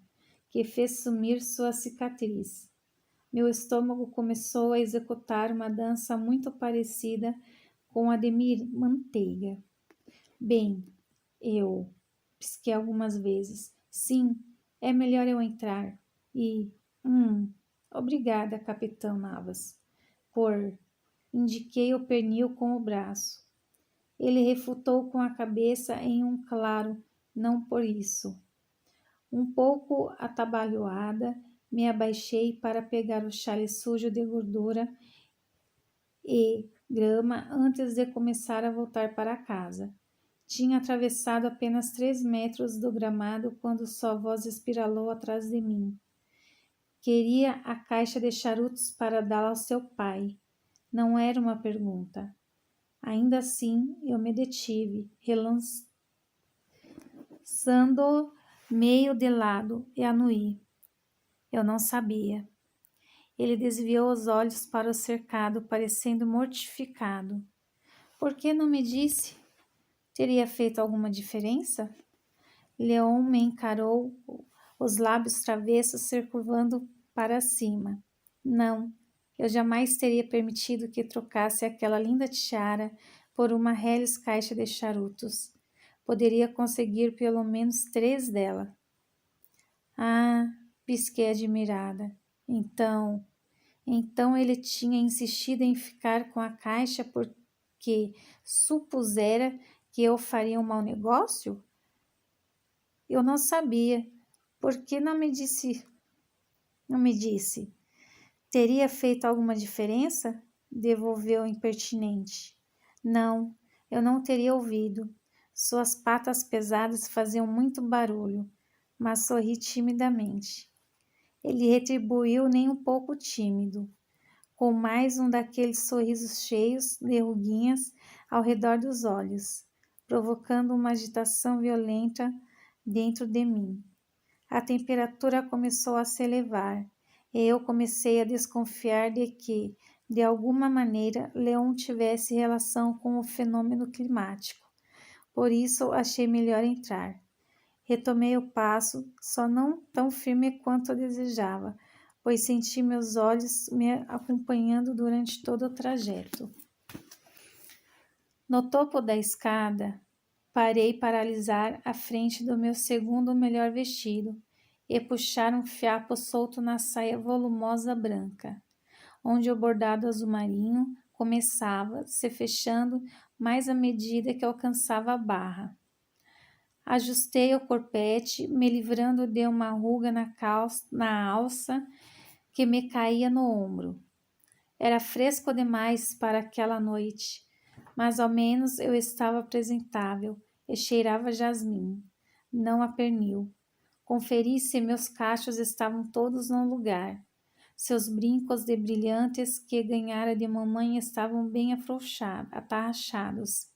que fez sumir sua cicatriz. Meu estômago começou a executar uma dança muito parecida com a de manteiga. Bem, eu pisquei algumas vezes. Sim, é melhor eu entrar. E, obrigada, Capitão Navas, por... Indiquei o pernil com o braço. Ele refutou com a cabeça em um claro, não por isso. Um pouco atabalhoada, me abaixei para pegar o chale sujo de gordura e grama antes de começar a voltar para casa. Tinha atravessado apenas 3 metros do gramado quando sua voz espiralou atrás de mim. Queria a caixa de charutos para dá-la ao seu pai. Não era uma pergunta. Ainda assim, eu me detive, relançando meio de lado e anuí. Eu não sabia. Ele desviou os olhos para o cercado, parecendo mortificado. Por que não me disse? Teria feito alguma diferença? Leon me encarou, os lábios travessos se curvando para cima. Não, eu jamais teria permitido que trocasse aquela linda tiara por uma reles caixa de charutos. Poderia conseguir pelo menos 3 dela. Ah, pisquei admirada. Então ele tinha insistido em ficar com a caixa porque supusera que eu faria um mau negócio? Eu não sabia. Por que não me disse? Não me disse. Teria feito alguma diferença? Devolveu impertinente. Não, eu não teria ouvido. Suas patas pesadas faziam muito barulho, mas sorri timidamente. Ele retribuiu nem um pouco tímido, com mais um daqueles sorrisos cheios de ruguinhas ao redor dos olhos, provocando uma agitação violenta dentro de mim. A temperatura começou a se elevar e eu comecei a desconfiar de que, de alguma maneira, Leon tivesse relação com o fenômeno climático. Por isso, achei melhor entrar. Retomei o passo, só não tão firme quanto eu desejava, pois senti meus olhos me acompanhando durante todo o trajeto. No topo da escada, parei para alisar a frente do meu segundo melhor vestido e puxar um fiapo solto na saia volumosa branca, onde o bordado azul marinho começava, se fechando mais à medida que alcançava a barra. Ajustei o corpete, me livrando de uma ruga na alça que me caía no ombro. Era fresco demais para aquela noite, mas ao menos eu estava apresentável e cheirava jasmim, não a pernil. Conferi se meus cachos estavam todos no lugar. Seus brincos de brilhantes que ganhara de mamãe estavam bem atarrachados.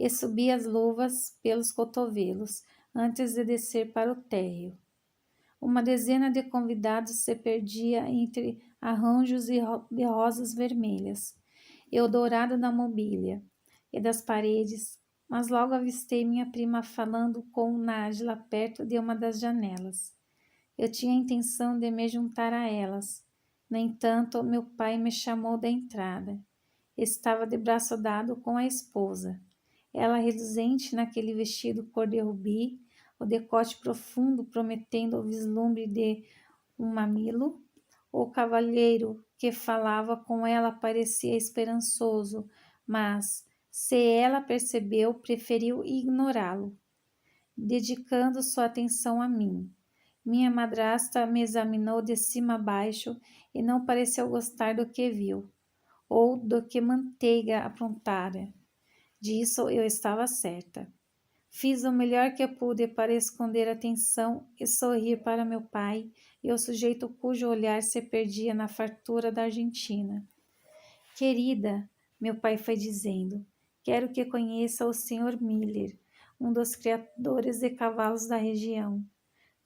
E subi as luvas pelos cotovelos, antes de descer para o térreo. Uma dezena de convidados se perdia entre arranjos de rosas vermelhas, e o dourado da mobília e das paredes, mas logo avistei minha prima falando com Nájila perto de uma das janelas. Eu tinha a intenção de me juntar a elas. No entanto, meu pai me chamou da entrada. Estava de braço dado com a esposa. Ela reluzente naquele vestido cor de rubi, o decote profundo prometendo o vislumbre de um mamilo. O cavalheiro que falava com ela parecia esperançoso, mas, se ela percebeu, preferiu ignorá-lo, dedicando sua atenção a mim. Minha madrasta me examinou de cima a baixo e não pareceu gostar do que viu, ou do que Manteiga aprontara. Disso eu estava certa. Fiz o melhor que pude para esconder a atenção e sorrir para meu pai e o sujeito cujo olhar se perdia na fartura da Argentina. Querida, meu pai foi dizendo, Quero que conheça o Sr. Miller, um dos criadores de cavalos da região.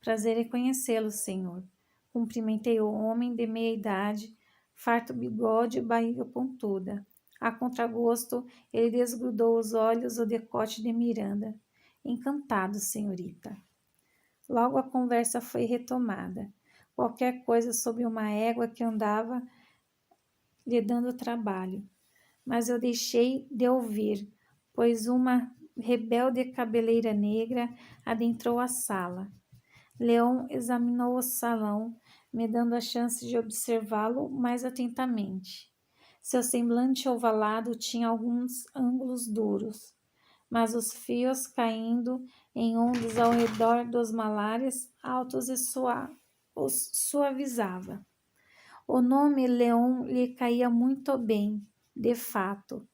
Prazer em conhecê-lo, senhor. Cumprimentei o homem de meia idade, farto bigode e barriga pontuda. A contragosto, ele desgrudou os olhos do decote de Miranda. Encantado, senhorita. Logo a conversa foi retomada. Qualquer coisa sobre uma égua que andava lhe dando trabalho. Mas eu deixei de ouvir, pois uma rebelde cabeleira negra adentrou a sala. Leon examinou o salão, me dando a chance de observá-lo mais atentamente. Seu semblante ovalado tinha alguns ângulos duros, mas os fios caindo em ondas ao redor dos malares altos e os suavizava. O nome Leon lhe caía muito bem, de fato.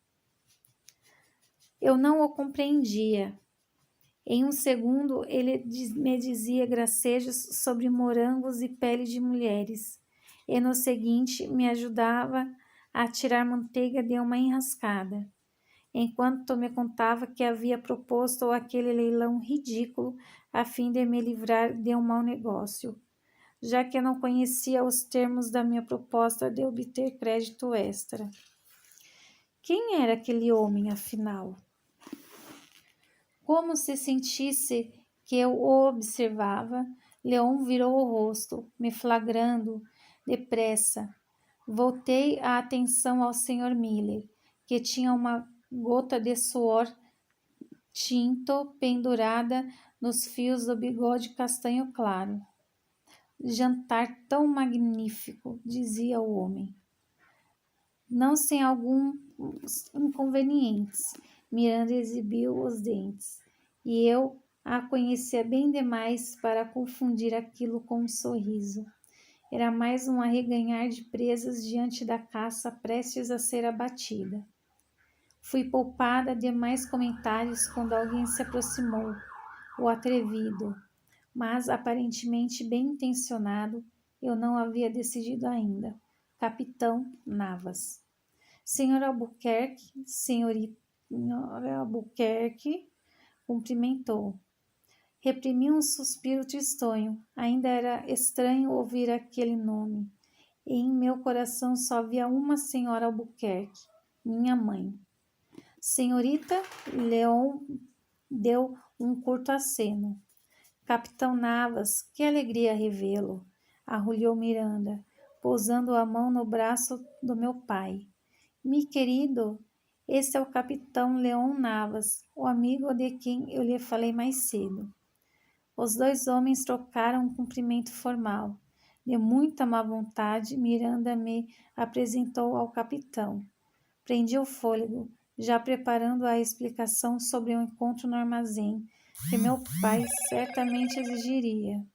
Eu não o compreendia. Em um segundo, ele me dizia gracejos sobre morangos e pele de mulheres, e no seguinte me ajudava a tirar manteiga de uma enrascada, enquanto me contava que havia proposto aquele leilão ridículo a fim de me livrar de um mau negócio, já que não conhecia os termos da minha proposta de obter crédito extra. Quem era aquele homem, afinal? Como se sentisse que eu o observava, Leon virou o rosto, me flagrando depressa. Voltei a atenção ao Sr. Miller, que tinha uma gota de suor tinto pendurada nos fios do bigode castanho claro. Jantar tão magnífico, dizia o homem. Não sem alguns inconvenientes. Miranda exibiu os dentes, e eu a conhecia bem demais para confundir aquilo com um sorriso. Era mais um arreganhar de presas diante da caça prestes a ser abatida. Fui poupada de mais comentários quando alguém se aproximou, o atrevido, mas aparentemente bem intencionado, eu não havia decidido ainda. Capitão Navas. Senhor Albuquerque, senhora Albuquerque, cumprimentou. Reprimi um suspiro tristonho. Ainda era estranho ouvir aquele nome. E em meu coração só havia uma senhora Albuquerque, minha mãe. Senhorita, Leon deu um curto aceno. Capitão Navas, que alegria revê-lo, arrulhou Miranda, pousando a mão no braço do meu pai. Mi querido, este é o capitão Leon Navas, o amigo de quem eu lhe falei mais cedo. Os dois homens trocaram um cumprimento formal. De muita má vontade, Miranda me apresentou ao capitão. Prendi o fôlego, já preparando a explicação sobre o encontro no armazém, que meu pai certamente exigiria.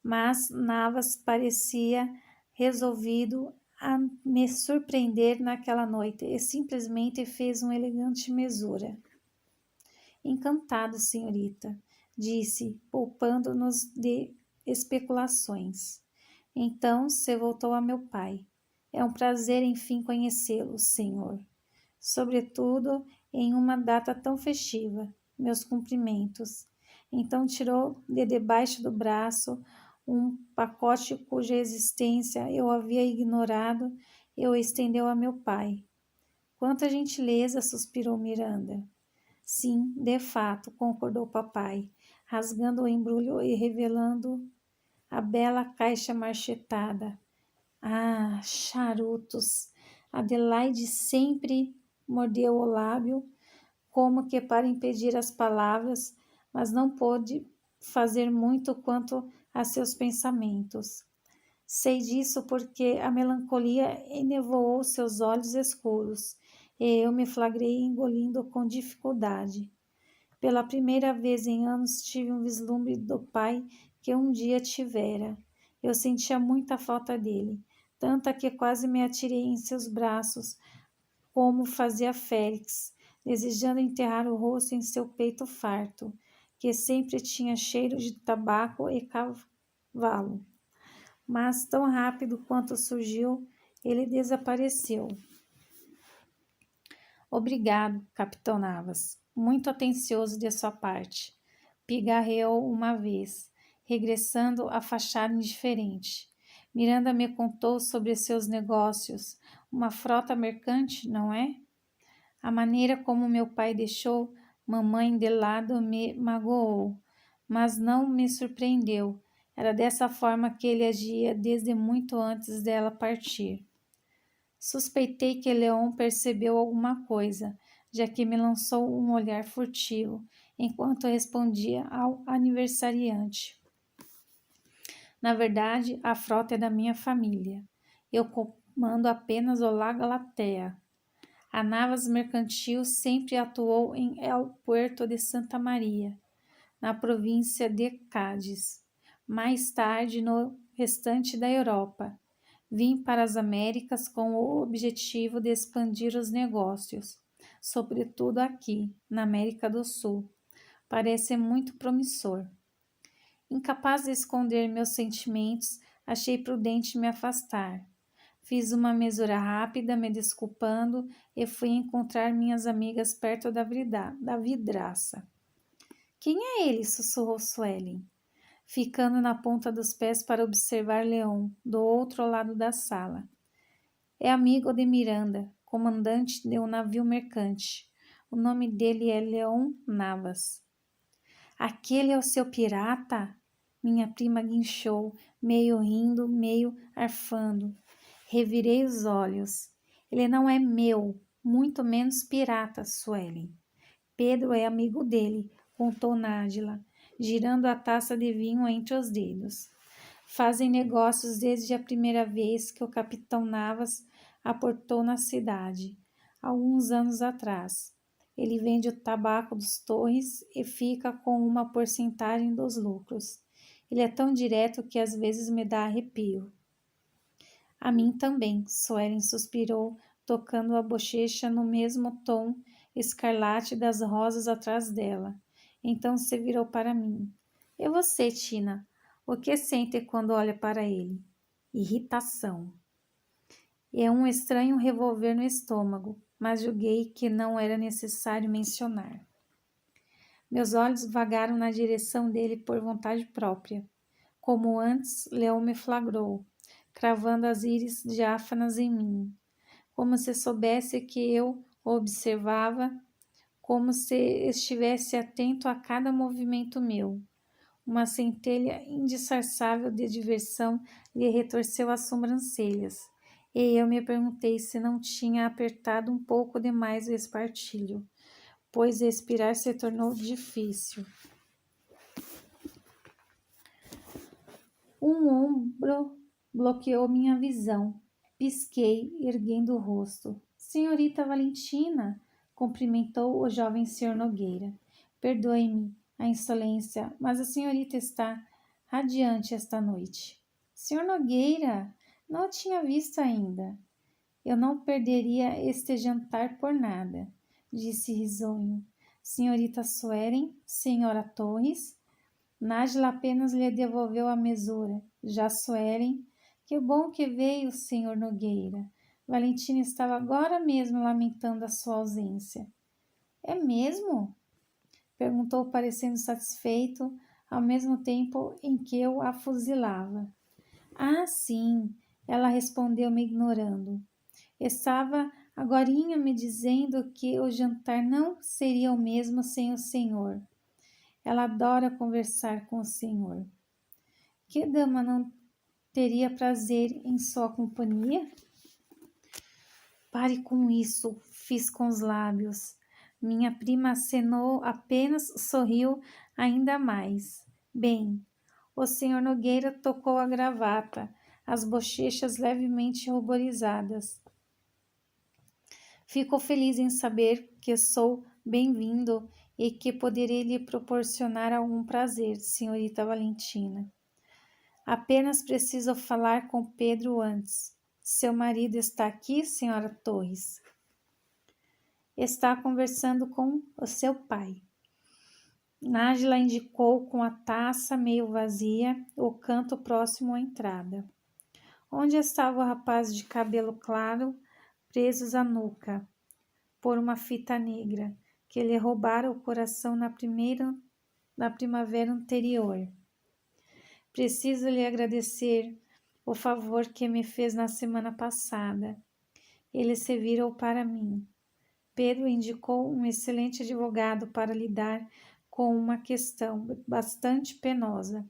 Mas Navas parecia resolvido a me surpreender naquela noite e simplesmente fez uma elegante mesura. Encantado, senhorita, disse, poupando-nos de especulações. Então se voltou a meu pai. É um prazer, enfim, conhecê-lo, senhor. Sobretudo em uma data tão festiva. Meus cumprimentos. Então tirou de debaixo do braço um pacote cuja existência eu havia ignorado e o estendeu a meu pai. Quanta gentileza, suspirou Miranda. Sim, de fato, concordou papai, rasgando o embrulho e revelando a bela caixa marchetada. Ah, charutos! Adelaide sempre mordeu o lábio, como que para impedir as palavras, mas não pôde fazer muito quanto a seus pensamentos. Sei disso porque a melancolia enevoou seus olhos escuros, e eu me flagrei engolindo com dificuldade. Pela primeira vez em anos tive um vislumbre do pai que um dia tivera. Eu sentia muita falta dele, tanta que quase me atirei em seus braços, como fazia Félix, desejando enterrar o rosto em seu peito farto, que sempre tinha cheiro de tabaco e cavalo. Mas, tão rápido quanto surgiu, ele desapareceu. Obrigado, capitão Navas. Muito atencioso de sua parte. Pigarreou uma vez, regressando à fachada indiferente. Miranda me contou sobre seus negócios. Uma frota mercante, não é? A maneira como meu pai deixou mamãe de lado me magoou, mas não me surpreendeu. Era dessa forma que ele agia desde muito antes dela partir. Suspeitei que Leon percebeu alguma coisa, já que me lançou um olhar furtivo, enquanto respondia ao aniversariante. Na verdade, a frota é da minha família. Eu comando apenas o La Galatea. A Navas Mercantil sempre atuou em El Puerto de Santa Maria, na província de Cádiz. Mais tarde, no restante da Europa. Vim para as Américas com o objetivo de expandir os negócios, sobretudo aqui, na América do Sul. Parece muito promissor. Incapaz de esconder meus sentimentos, achei prudente me afastar. Fiz uma mesura rápida, me desculpando, e fui encontrar minhas amigas perto da vidraça. Quem é ele? Sussurrou Suelen, ficando na ponta dos pés para observar Leon, do outro lado da sala. É amigo de Miranda, comandante de um navio mercante. O nome dele é Leon Navas. Aquele é o seu pirata? Minha prima guinchou, meio rindo, meio arfando. Revirei os olhos. Ele não é meu, muito menos pirata, Suelen. Pedro é amigo dele, contou Nádila, girando a taça de vinho entre os dedos. Fazem negócios desde a primeira vez que o capitão Navas aportou na cidade, alguns anos atrás. Ele vende o tabaco dos Torres e fica com uma porcentagem dos lucros. Ele é tão direto que às vezes me dá arrepio. A mim também, Suelen suspirou, tocando a bochecha no mesmo tom escarlate das rosas atrás dela. Então se virou para mim. E você, Tina? O que sente quando olha para ele? Irritação. É um estranho revolver no estômago, mas julguei que não era necessário mencionar. Meus olhos vagaram na direção dele por vontade própria. Como antes, Leão me flagrou, cravando as íris diáfanas em mim, como se soubesse que eu o observava, como se estivesse atento a cada movimento meu. Uma centelha indisfarçável de diversão lhe retorceu as sobrancelhas, e eu me perguntei se não tinha apertado um pouco demais o espartilho, pois respirar se tornou difícil. Um ombro bloqueou minha visão. Pisquei, erguendo o rosto. Senhorita Valentina, cumprimentou o jovem senhor Nogueira. Perdoe-me a insolência, mas a senhorita está radiante esta noite. Senhor Nogueira, não o tinha visto ainda. Eu não perderia este jantar por nada, disse risonho. Senhorita Suelen, senhora Torres. Nájila apenas lhe devolveu a mesura. Já Suelen, que bom que veio, senhor Nogueira. Valentina estava agora mesmo lamentando a sua ausência. É mesmo? Perguntou, parecendo satisfeito, ao mesmo tempo em que eu a fuzilava. Ah, sim, ela respondeu me ignorando. Estava agorinha me dizendo que o jantar não seria o mesmo sem o senhor. Ela adora conversar com o senhor. Que dama não teria prazer em sua companhia? Pare com isso, fiz com os lábios. Minha prima acenou, apenas sorriu ainda mais. Bem, o senhor Nogueira tocou a gravata, as bochechas levemente ruborizadas. Fico feliz em saber que sou bem-vindo e que poderei lhe proporcionar algum prazer, senhorita Valentina. Apenas preciso falar com Pedro antes. Seu marido está aqui, senhora Torres? Está conversando com o seu pai. Nájila indicou com a taça meio vazia o canto próximo à entrada, onde estava o rapaz de cabelo claro, presos à nuca. por uma fita negra que lhe roubara o coração na primavera anterior. Preciso lhe agradecer o favor que me fez na semana passada. Ele se virou para mim. Pedro indicou um excelente advogado para lidar com uma questão bastante penosa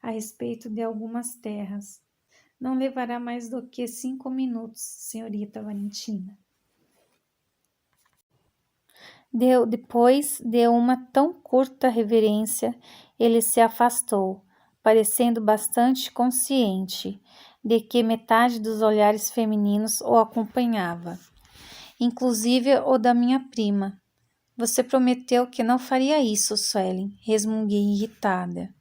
a respeito de algumas terras. Não levará mais do que 5 minutos, senhorita Valentina. Depois de uma tão curta reverência, ele se afastou, parecendo bastante consciente de que metade dos olhares femininos o acompanhava, inclusive o da minha prima. Você prometeu que não faria isso, Suelen, resmunguei irritada.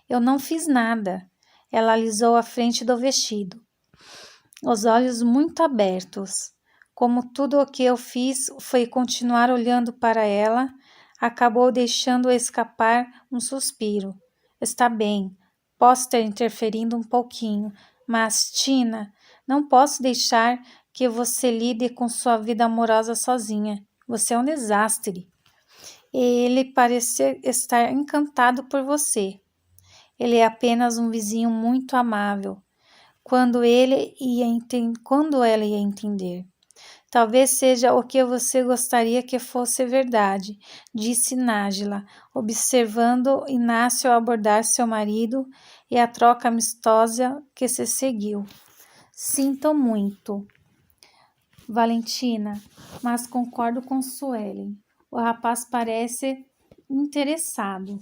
Eu não fiz nada. Ela alisou a frente do vestido, os olhos muito abertos. Como tudo o que eu fiz foi continuar olhando para ela, acabou deixando escapar um suspiro. Está bem, posso ter interferido um pouquinho, mas, Tina, não posso deixar que você lide com sua vida amorosa sozinha. Você é um desastre. Ele parece estar encantado por você. Ele é apenas um vizinho muito amável. Quando ela ia entender. Talvez seja o que você gostaria que fosse verdade, disse Nájila, observando Inácio abordar seu marido e a troca amistosa que se seguiu. Sinto muito, Valentina, mas concordo com Suelen. O rapaz parece interessado.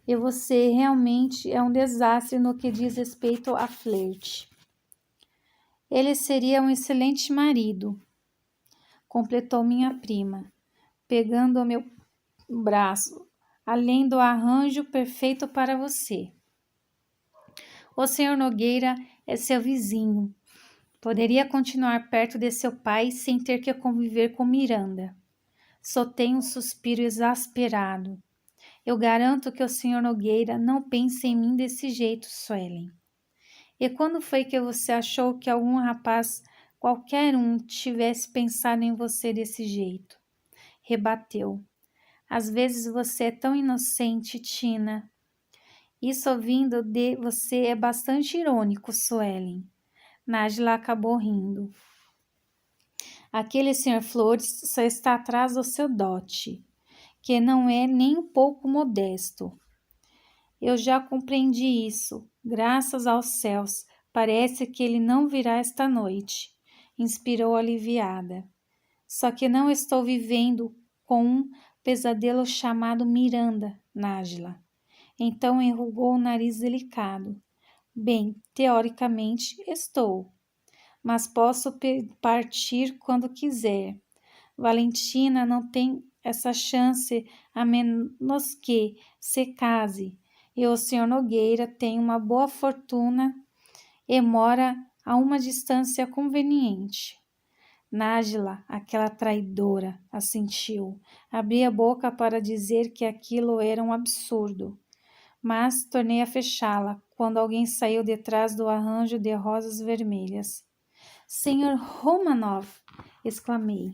E você realmente é um desastre no que diz respeito a flerte. Ele seria um excelente marido, completou minha prima, pegando o meu braço, além do arranjo perfeito para você. O Sr. Nogueira é seu vizinho. Poderia continuar perto de seu pai sem ter que conviver com Miranda. Soltei um suspiro exasperado. Eu garanto que o Sr. Nogueira não pensa em mim desse jeito, Suelen. E quando foi que você achou que algum rapaz, qualquer um, tivesse pensado em você desse jeito? Rebateu. Às vezes você é tão inocente, Tina. Isso vindo de você é bastante irônico, Suelen. Nájila acabou rindo. Aquele Sr. Flores só está atrás do seu dote, que não é nem um pouco modesto. Eu já compreendi isso, graças aos céus. Parece que ele não virá esta noite, inspirou aliviada. Só que não estou vivendo com um pesadelo chamado Miranda, Nájila. Então enrugou o nariz delicado. Bem, teoricamente estou, mas posso partir quando quiser. Valentina não tem essa chance a menos que se case. E o Sr. Nogueira tem uma boa fortuna e mora a uma distância conveniente. Nájila, aquela traidora, assentiu. Abri a boca para dizer que aquilo era um absurdo, mas tornei a fechá-la quando alguém saiu detrás do arranjo de rosas vermelhas. Senhor Romanov! Exclamei.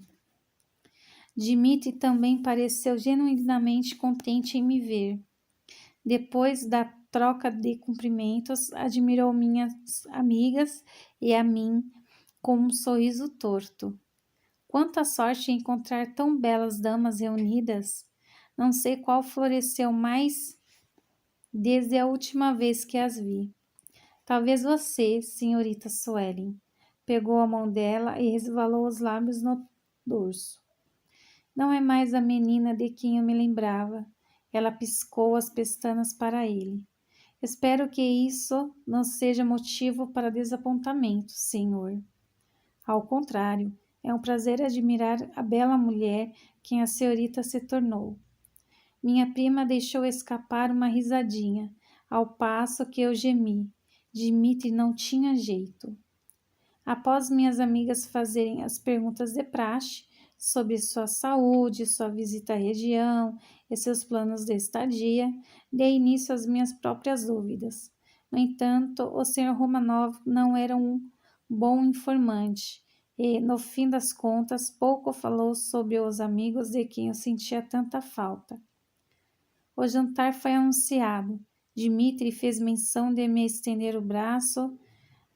Dmitri também pareceu genuinamente contente em me ver. Depois da troca de cumprimentos, admirou minhas amigas e a mim com um sorriso torto. Quanta sorte encontrar tão belas damas reunidas! Não sei qual floresceu mais desde a última vez que as vi. Talvez você, senhorita Suelen. Pegou a mão dela e resvalou os lábios no dorso. Não é mais a menina de quem eu me lembrava. Ela piscou as pestanas para ele. Espero que isso não seja motivo para desapontamento, senhor. Ao contrário, é um prazer admirar a bela mulher que a senhorita se tornou. Minha prima deixou escapar uma risadinha, ao passo que eu gemi. Dmitri não tinha jeito. Após minhas amigas fazerem as perguntas de praxe sobre sua saúde, sua visita à região e seus planos de estadia, dei início às minhas próprias dúvidas. No entanto, o Sr. Romanov não era um bom informante e, no fim das contas, pouco falou sobre os amigos de quem eu sentia tanta falta. O jantar foi anunciado. Dmitri fez menção de me estender o braço,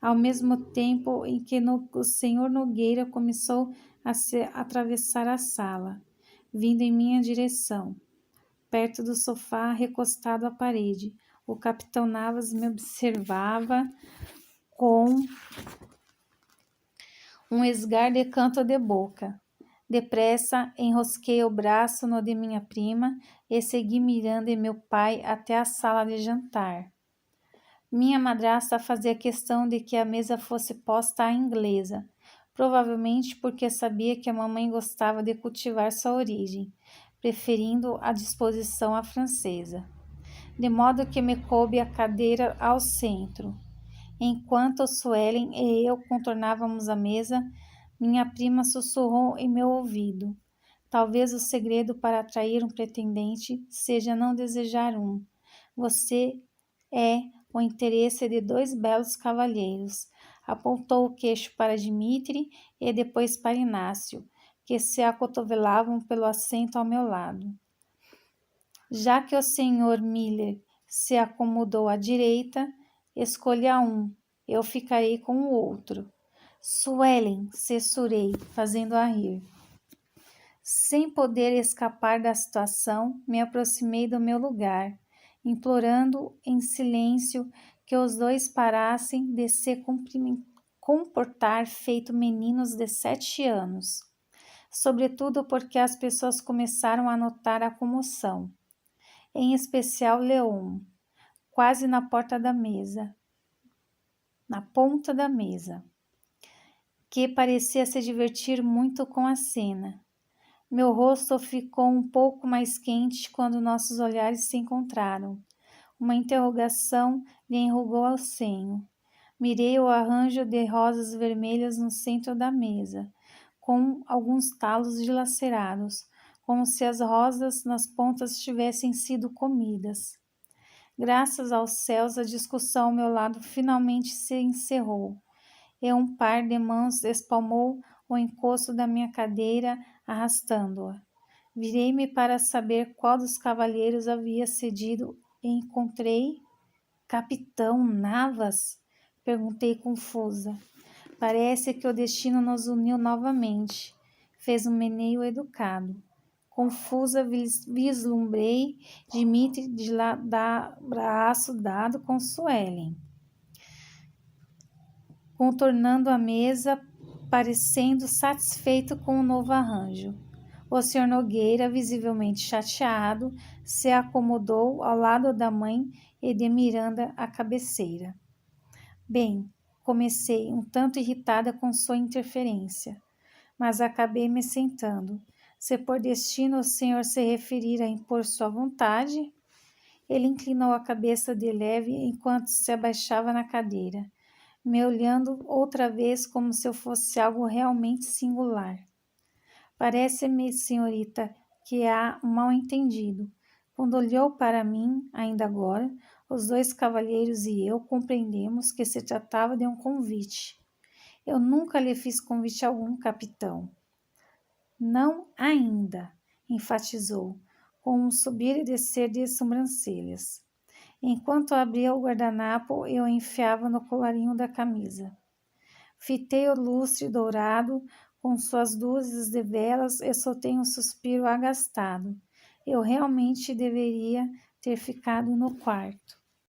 ao mesmo tempo em que o senhor Nogueira começou a atravessar a sala, vindo em minha direção. Perto do sofá, recostado à parede, o capitão Navas me observava com um esgar de canto de boca. Depressa, enrosquei o braço no de minha prima e segui Miranda e meu pai até a sala de jantar. Minha madrasta fazia questão de que a mesa fosse posta à inglesa, provavelmente porque sabia que a mamãe gostava de cultivar sua origem, preferindo a disposição à francesa, de modo que me coube a cadeira ao centro. Enquanto Suelen e eu contornávamos a mesa, minha prima sussurrou em meu ouvido. Talvez o segredo para atrair um pretendente seja não desejar um. Você é o interesse de 2 belos cavalheiros. Apontou o queixo para Dmitri e depois para Inácio, que se acotovelavam pelo assento ao meu lado. Já que o Sr. Miller se acomodou à direita, escolha um, eu ficarei com o outro. Suelen, cessurei, fazendo-a rir. Sem poder escapar da situação, me aproximei do meu lugar, implorando em silêncio que os dois parassem de se comportar feito meninos de 7 anos, sobretudo porque as pessoas começaram a notar a comoção, em especial Leon, quase na ponta da mesa, que parecia se divertir muito com a cena. Meu rosto ficou um pouco mais quente quando nossos olhares se encontraram. Uma interrogação lhe enrugou o senho. Mirei o arranjo de rosas vermelhas no centro da mesa, com alguns talos dilacerados, como se as rosas nas pontas tivessem sido comidas. Graças aos céus, a discussão ao meu lado finalmente se encerrou, e um par de mãos espalmou o encosto da minha cadeira, arrastando-a. Virei-me para saber qual dos cavalheiros havia cedido e encontrei... Capitão Navas? Perguntei confusa. Parece que o destino nos uniu novamente. Fez um meneio educado. Confusa, vislumbrei Dmitri de braço dado com Suelen, contornando a mesa, parecendo satisfeito com o novo arranjo. O Sr. Nogueira, visivelmente chateado, se acomodou ao lado da mãe e de Miranda à cabeceira. Bem, comecei um tanto irritada com sua interferência, mas acabei me sentando. Se por destino o senhor se referir a impor sua vontade... Ele inclinou a cabeça de leve enquanto se abaixava na cadeira, me olhando outra vez como se eu fosse algo realmente singular. Parece-me, senhorita, que há um mal-entendido. Quando olhou para mim, ainda agora, os 2 cavalheiros e eu compreendemos que se tratava de um convite. Eu nunca lhe fiz convite algum, capitão. Não ainda, enfatizou, com um subir e descer de sobrancelhas. Enquanto abria o guardanapo, eu enfiava no colarinho da camisa. Fitei o lustre dourado com suas dúzias de velas e soltei um suspiro agastado. Eu realmente deveria ter ficado no quarto.